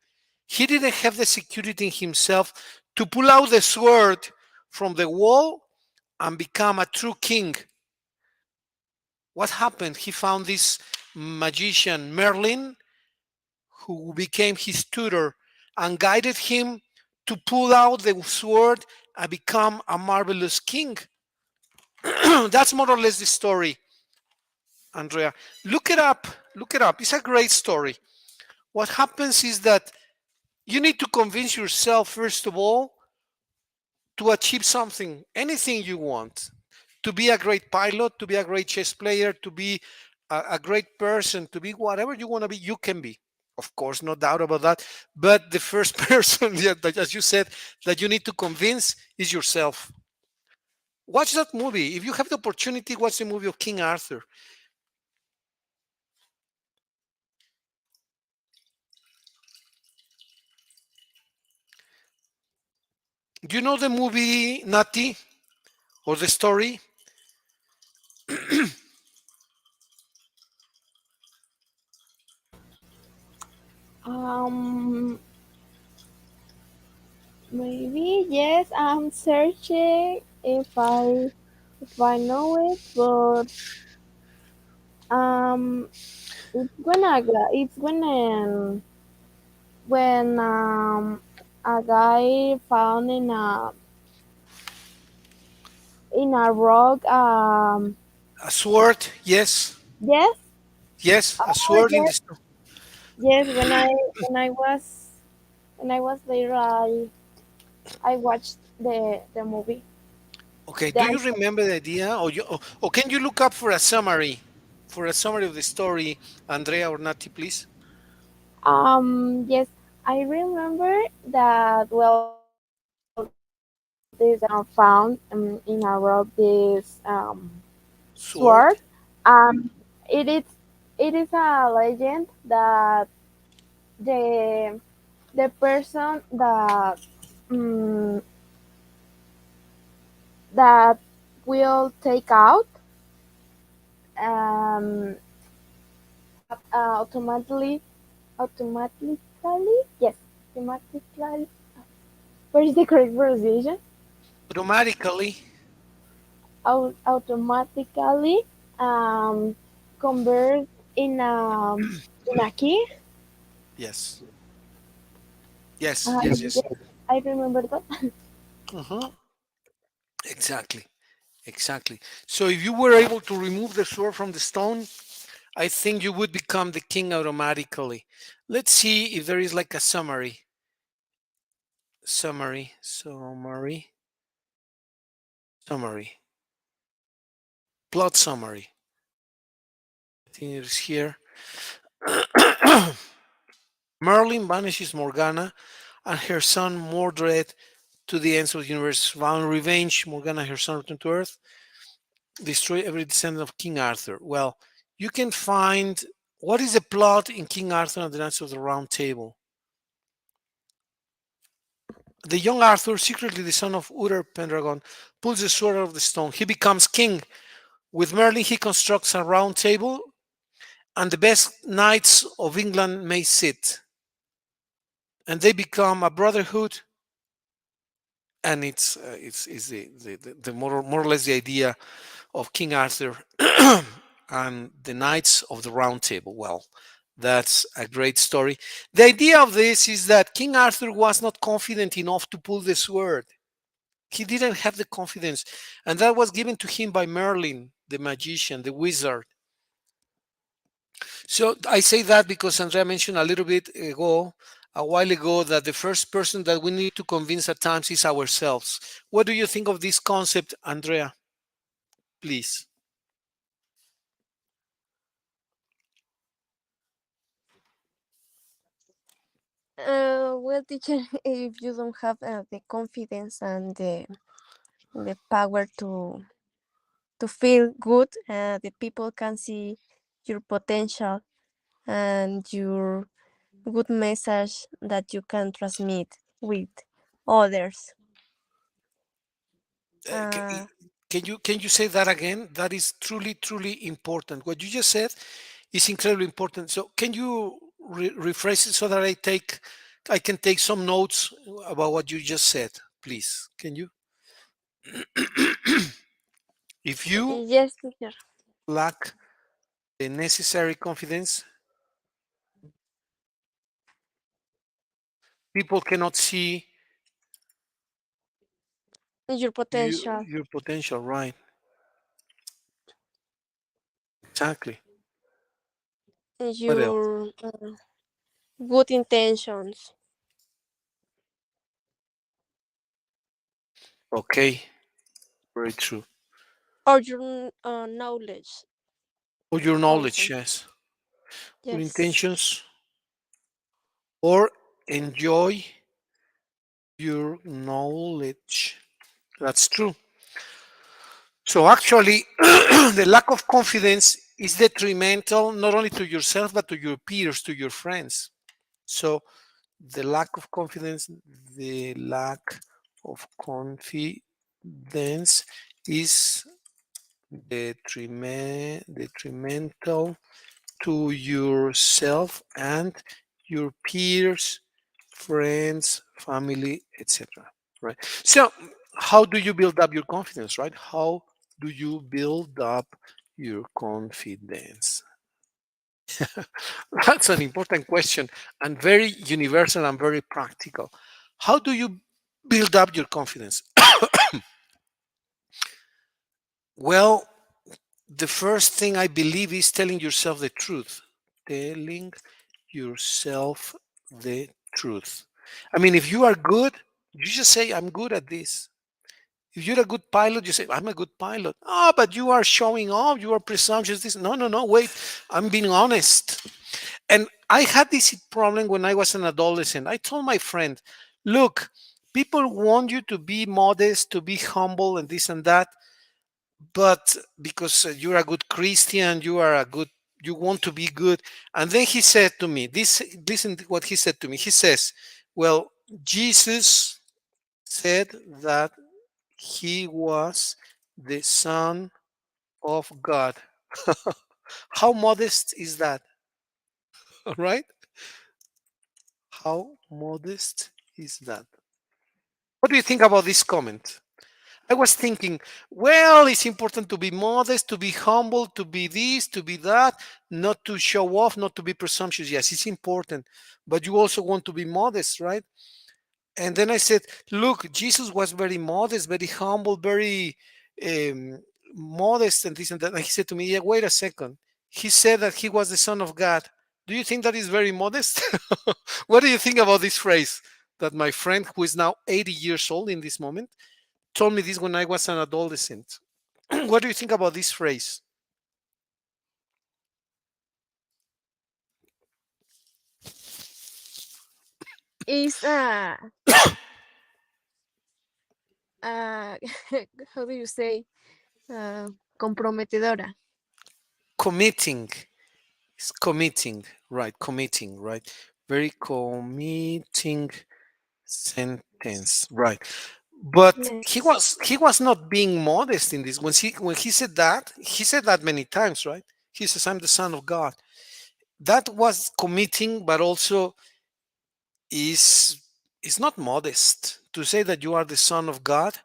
He didn't have the security in himself to pull out the sword from the wall and become a true king. What happened? He found this magician, Merlin, who became his tutor and guided him to pull out the sword and become a marvelous king. That's more or less the story, Andrea. Look it up. Look it up. It's a great story. What happens is that you need to convince yourself, first of all, to achieve something, anything you want, to be a great pilot, to be a great chess player, to be a great person, to be whatever you want to be, you can be. Of course, no doubt about that. But the first person, yeah, that, as you said, that you need to convince is yourself. Watch that movie. If you have the opportunity, watch the movie of King Arthur. Do you know the movie Naty or the story? Um, maybe yes. I'm searching if I know it, but um, it's gonna when a guy found in a rock. A sword, yes, Yes. yes, a Oh sword in the yes, stone. yes. When I was there, I watched the movie. Okay, The do you remember the idea, or can you look up for a summary of the story, Andrea or Nati, please? Yes, I remember that. Well, this found in a rock this sword. Sword. It is a legend that the the person um, that will take out um, automatically, yes, automatically. What is the correct pronunciation? Automatically. Automatically um, convert in a key. Yes, yes, yes, yes. Yes, I remember that. Uh-huh. Exactly, exactly. So if you were able to remove the sword from the stone, I think you would become the king automatically. Let's see if there is like a summary, plot summary. I think it is here. Merlin banishes Morgana and her son Mordred to the ends of the universe. Vowing revenge, Morgana and her son return to Earth, destroy every descendant of King Arthur. Well, you can find what is the plot in King Arthur and the Knights of the Round Table. The young Arthur, secretly the son of Uther Pendragon, pulls the sword out of the stone. He becomes king. With Merlin, he constructs a round table, and the best knights of England may sit. And they become a brotherhood, and it's the more or less the idea of King Arthur and the Knights of the Round Table. Well, that's a great story. The idea of this is that King Arthur was not confident enough to pull the sword. He didn't have the confidence, and that was given to him by Merlin, the magician, the wizard. So I say that because Andrea mentioned a while ago, that the first person that we need to convince at times is ourselves. What do you think of this concept, Andrea? Please. Well, teacher, if you don't have the confidence and the power to feel good, the people can see your potential and your good message that you can transmit with others. Uh, ca- Uh, can you say that again? That is truly important. What you just said is incredibly important. So can you rephrase it so that I can take some notes about what you just said, please? Can you? If you yes, teacher. lack the necessary confidence, people cannot see Your potential, your potential. Right? Exactly. What else? your good intentions, Okay. Very true. or your knowledge Or your knowledge, also. yes. Good Yes. intentions, or enjoy your knowledge. That's true. So actually, the lack of confidence is detrimental not only to yourself but to your peers, to your friends. So the lack of confidence, the lack of confidence is detrimental to yourself and your peers, friends, family, etc. Right. So, how do you build up your confidence? Right. How do you build up your confidence? That's an important question and very universal and very practical. How do you build up your confidence? Well, the first thing I believe is telling yourself the truth. Telling yourself the truth. I mean, if you are good, you just say, I'm good at this. If you're a good pilot, you say, I'm a good pilot. Oh, but you are showing off, you are presumptuous. This. No, no, no, wait. I'm being honest. And I had this problem when I was an adolescent. I told my friend, look, people want you to be modest, to be humble, and this and that. But because you're a good Christian, you want to be good. And then he said to me, listen to what he said to me. He says, well, Jesus said that he was the Son of God. How modest is that? Right? How modest is that? What do you think about this comment? I was thinking, well, it's important to be modest, to be humble, to be this, to be that, not to show off, not to be presumptuous. Yes, it's important, but you also want to be modest, right? And then I said, look, Jesus was very modest, very humble, very um, modest, and this and that. And he said to me, yeah, wait a second. He said that he was the Son of God. Do you think that is very modest? What do you think about this phrase that my friend, who is now 80 years old in this moment, told me this when I was an adolescent? What do you think about this phrase? Is uh how do you say, uh, comprometedora. Committing. It's committing, right? Committing, right? Very committing sentence, right? But Yes. he was not being modest in this. When he said that many times, right? He says, "I'm the Son of God." That was committing, but also is not modest. To say that you are the Son of God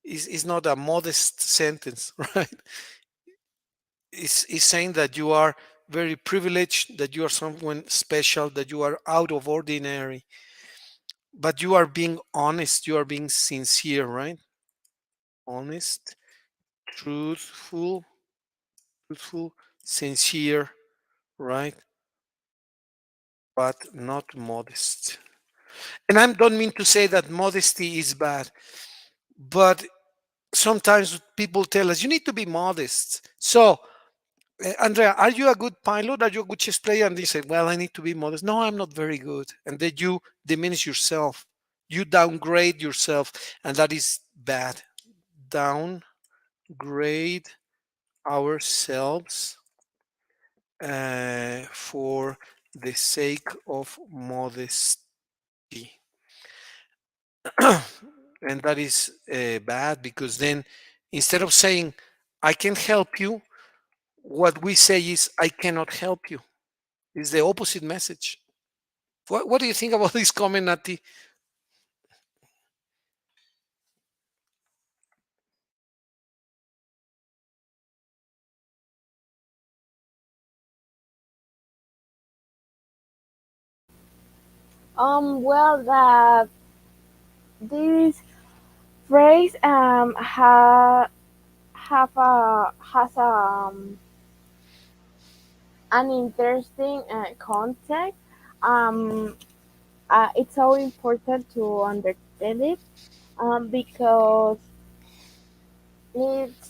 is not a modest sentence, right? Is saying that you are very privileged, that you are someone special, that you are out of ordinary, but you are being honest, you are being sincere, right? Honest, truthful, truthful, sincere, right? But not modest. And I don't mean to say that modesty is bad, but sometimes people tell us you need to be modest. So, Andrea, are you a good pilot? Are you a good chess player? And they say, well, I need to be modest. No, I'm not very good. And then you diminish yourself. You downgrade yourself. And that is bad. Downgrade ourselves for the sake of modesty. And that is bad because then instead of saying, I can help you, what we say is, I cannot help you. It's the opposite message. What do you think about this comment, Nati? Well, that this phrase have a has an interesting context. Um, it's so important to understand it because it's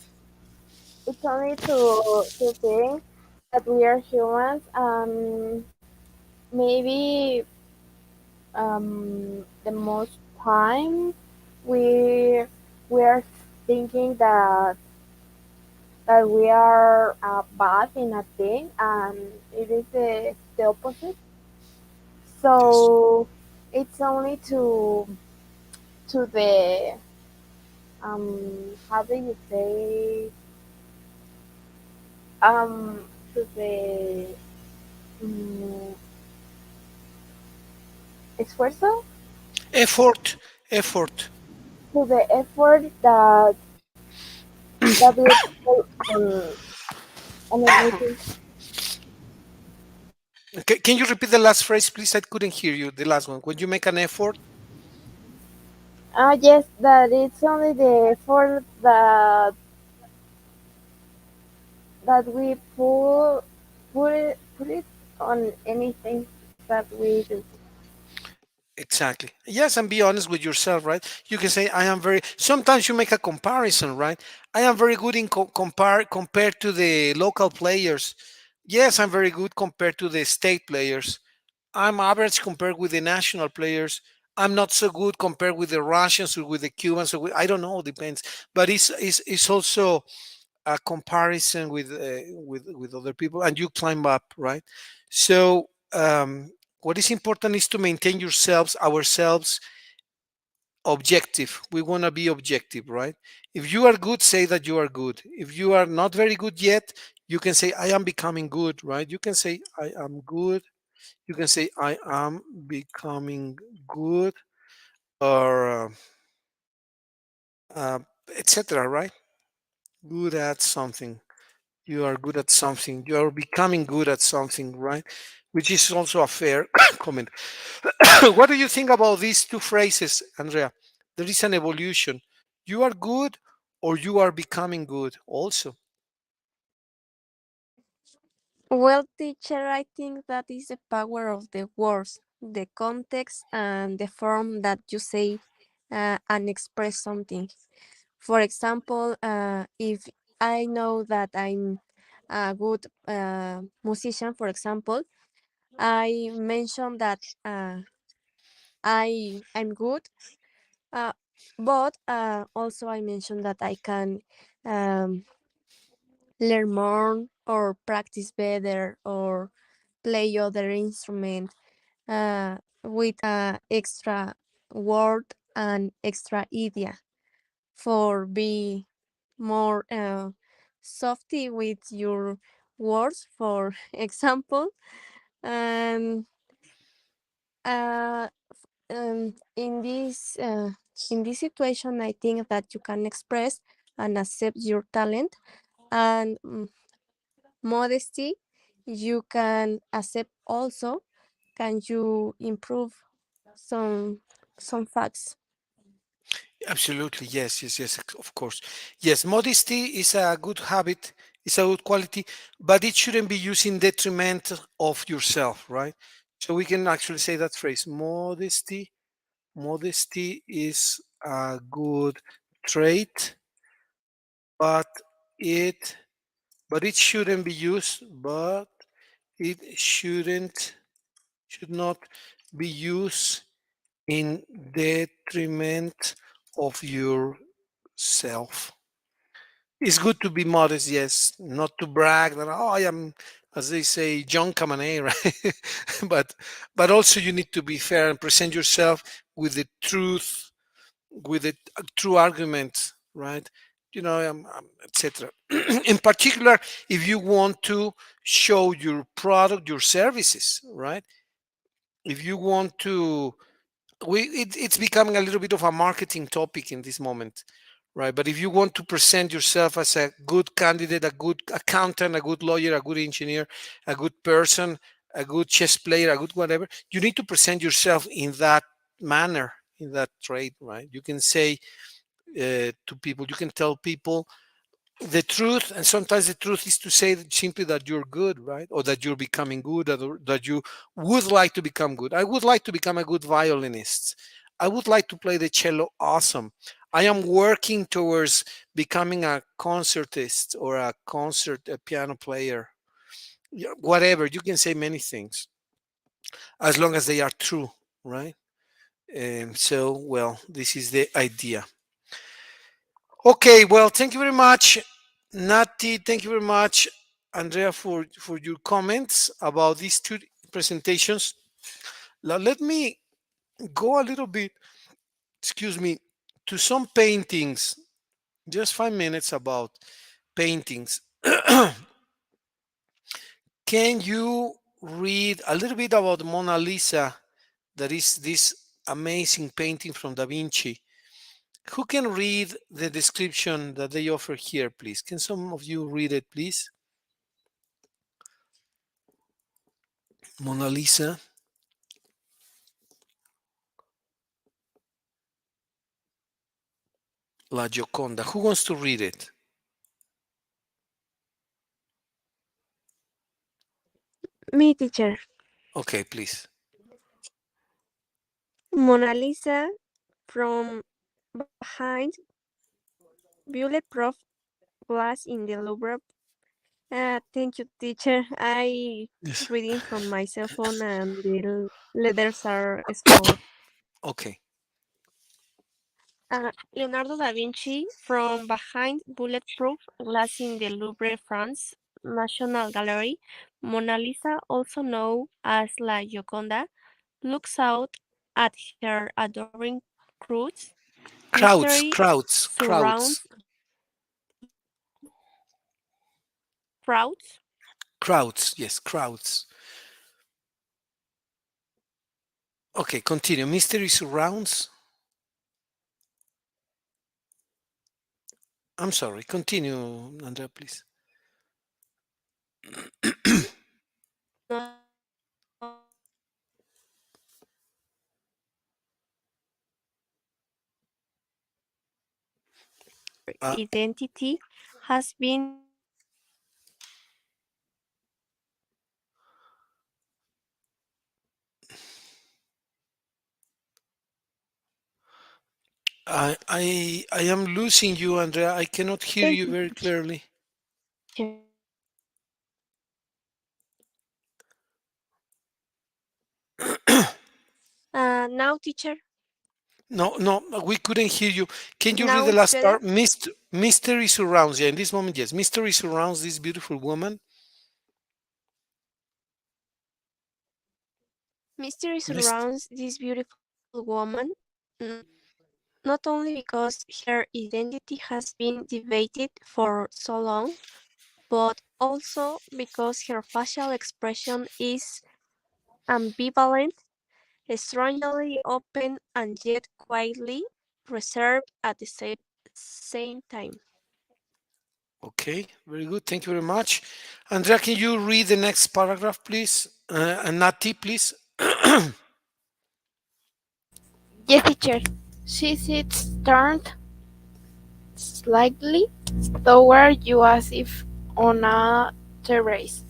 it's only to think that we are humans and maybe the most time we we are thinking that we are bad in a thing and it is the opposite. Yes. So it's only to the how do you say to the um, esfuerzo, Effort, effort. to the effort that we put on anything. Can you repeat the last phrase, please? I couldn't hear you. The last one. When you make an effort, Yes, that it's only the effort that we put it on anything that we do. exactly. Yes, and be honest with yourself, right? You can say, I am very. Sometimes you make a comparison, right? I am very good in compared to the local players. Yes, I'm very good compared to the state players. I'm average compared with the national players. I'm not so good compared with the Russians or with the Cubans. I don't know, depends. But it's also a comparison with other people, and you climb up, right? So what is important is to maintain yourselves, ourselves, objective. We want to be objective, right? If you are good, say that you are good. If you are not very good yet, you can say I am becoming good, right? You can say I am good. You can say I am becoming good, or uh, etc., right? Good at something. You are good at something. You are becoming good at something, right? Which is also a fair comment. What do you think about these two phrases, Andrea? There is an evolution. You are good, or you are becoming good also. Well, teacher, I think that is the power of the words, the context, and the form that you say and express something. For example, if I know that I'm a good musician, for example, I mention that I'm good, uh, but also I mentioned that I can um, learn more or practice better or play other instrument with extra word and extra idea for be more softy with your words, for example. And uh, in this situation, I think that you can express and accept your talent, and modesty you can accept also. Can you improve some some facts? Absolutely, yes, yes, yes, of course. Yes, modesty is a good habit, it's a good quality, but it shouldn't be used in detriment of yourself, right? So we can actually say that phrase, modesty. Modesty is a good trait, but it it shouldn't be used, it should not be used in detriment of yourself. It's good to be modest, yes, not to brag that oh I am, as they say, John Camané, right? but also you need to be fair and present yourself with the truth, with a true argument, right? You know, etc. In particular, if you want to show your product, your services, right? If you want to, it's becoming a little bit of a marketing topic in this moment, right? But if you want to present yourself as a good candidate, a good accountant, a good lawyer, a good engineer, a good person, a good chess player, a good whatever, you need to present yourself in that manner, in that trade, right? You can say to people, you can tell people the truth, and sometimes the truth is to say that simply that you're good, right? Or that you're becoming good, or that you would like to become good. I would like to become a good violinist. I would like to play the cello awesome. I am working towards becoming a concertist or a piano player. Yeah, whatever, you can say many things as long as they are true, right? So well, this is the idea. Okay, well, thank you very much, Nati. Thank you very much, Andrea, for your comments about these two presentations. Now, let me go a little bit, excuse me, to some paintings. Just 5 minutes about paintings. Can you read a little bit about Mona Lisa? That is this amazing painting from Da Vinci. Who can read the description that they offer here, please? Can some of you read it, please? Mona Lisa, La Gioconda. Who wants to read it? Me, teacher. Okay, please. Mona Lisa from behind bulletproof glass in the Louvre. Thank you, teacher. I Yes. reading from my cell phone and the letters are small. Okay. Leonardo da Vinci from behind bulletproof glass in the Louvre, France National Gallery. Mona Lisa, also known as La Gioconda, looks out at her adoring crowds. Crowds, Mystery crowds, crowds, surrounds crowds. crowds. Yes, crowds. Okay, continue. Mystery surrounds. I'm sorry. Continue, Andrea, please. Uh, Identity has been I am losing you, Andrea. I cannot hear thank you you, very teacher. clearly. Now, teacher. No, no, we couldn't hear you. Can you read Now the it's last better. part? Mystery surrounds. Yeah, in this moment, yes. Mystery surrounds this beautiful woman. Mystery Mist- surrounds this beautiful woman, not only because her identity has been debated for so long, but also because her facial expression is ambivalent, strangely open and yet quietly reserved at the same time. Okay, very good. Thank you very much. Andrea, can you read the next paragraph, please? And Nati, please. Yes, teacher. She sits turned slightly toward you as if on a terrace,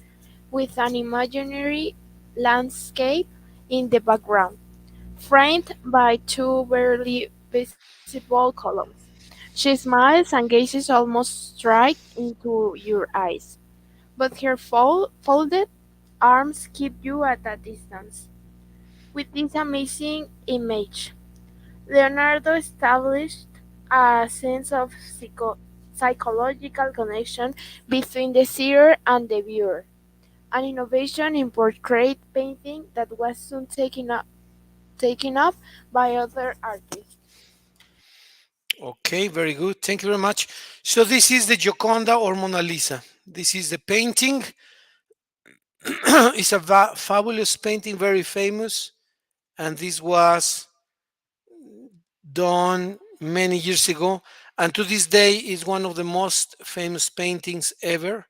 with an imaginary landscape in the background, framed by two barely visible columns. She smiles and gazes almost straight into your eyes, but her folded arms keep you at a distance. With this amazing image, Leonardo established a sense of psychological connection between the seer and the viewer, an innovation in portrait painting that was soon taken up by other artists. Okay, very good. Thank you very much. So this is the Gioconda or Mona Lisa. This is the painting. It's a fabulous painting, very famous, and this was done many years ago. And to this day, is one of the most famous paintings ever.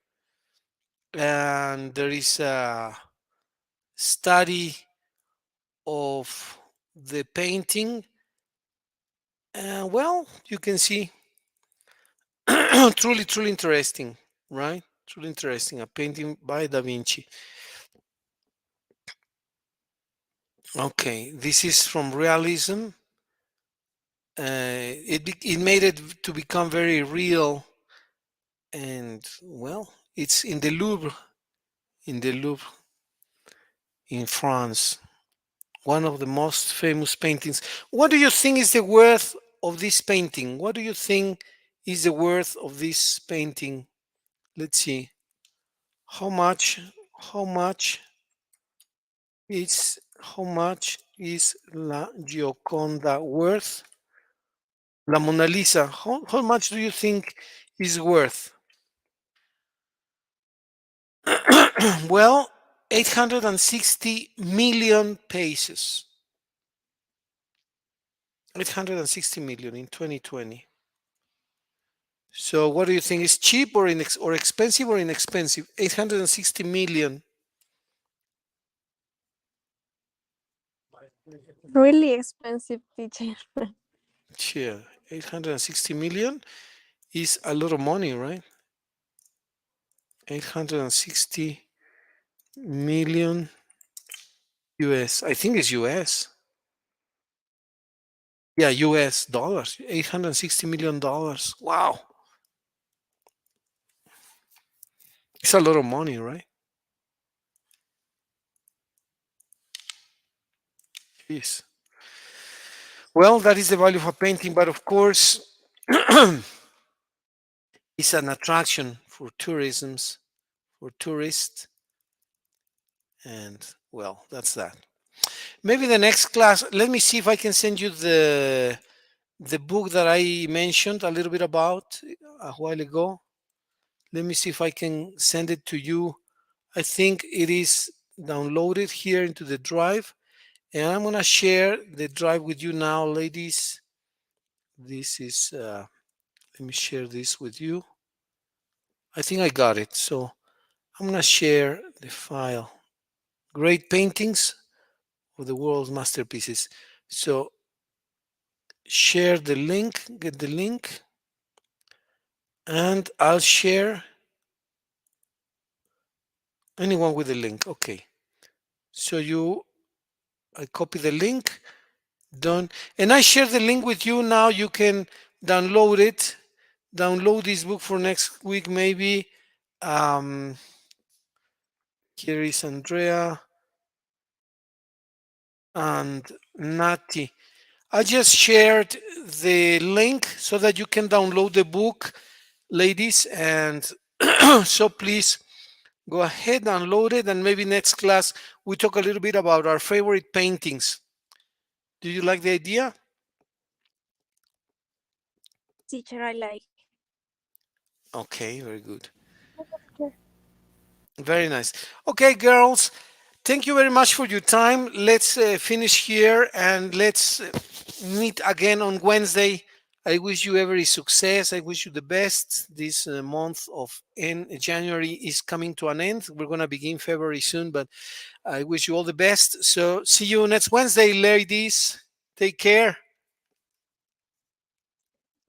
And there is a study of the painting. Well, you can see truly, truly interesting, right? Truly interesting. A painting by Da Vinci. Okay, this is from realism. It made it to become very real, and well, it's in the Louvre in France. One of the most famous paintings. What do you think is the worth of this painting? What do you think is the worth of this painting? Let's see. How much? How much how much is La Gioconda worth? La Mona Lisa. How much do you think is worth? Well, 860 million pesos. 860 million in 2020. So what do you think is cheap or or expensive or inexpensive? 860 million. Really expensive, teacher. Yeah, 860 million is a lot of money, right? 860 million US. I think it's US. Yeah, US dollars. $860 million. Wow. It's a lot of money, right? Yes. Well, that is the value of a painting, but of course, it's an attraction for tourists, and well, that's that. Maybe the next class, let me see if I can send you the book that I mentioned a little bit about a while ago. Let me see if I can send it to you. I think it is downloaded here into the drive, and I'm gonna share the drive with you now, ladies. This is let me share this with you. I think I got it. So I'm gonna share the file. Great paintings of the world's masterpieces. So share the link, get the link, and I'll share anyone with the link. Okay. So I copy the link, done, and I share the link with you now. You can download it, download this book for next week, maybe. Um, Here is Andrea and Naty. I just shared the link so that you can download the book, ladies, and so please go ahead, download it, and maybe next class we talk a little bit about our favorite paintings. Do you like the idea? Teacher, I like. Okay, very good. Okay. Very nice. Okay, girls, thank you very much for your time. Let's finish here and let's meet again on Wednesday. I wish you every success. I wish you the best. This month of January is coming to an end. We're going to begin February soon, but I wish you all the best. So, see you next Wednesday, ladies. Take care.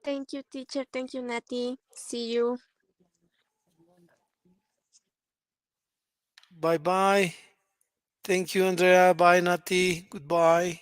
Thank you, teacher. Thank you, Natty. See you. Bye bye. Thank you, Andrea. Bye, Nati. Goodbye.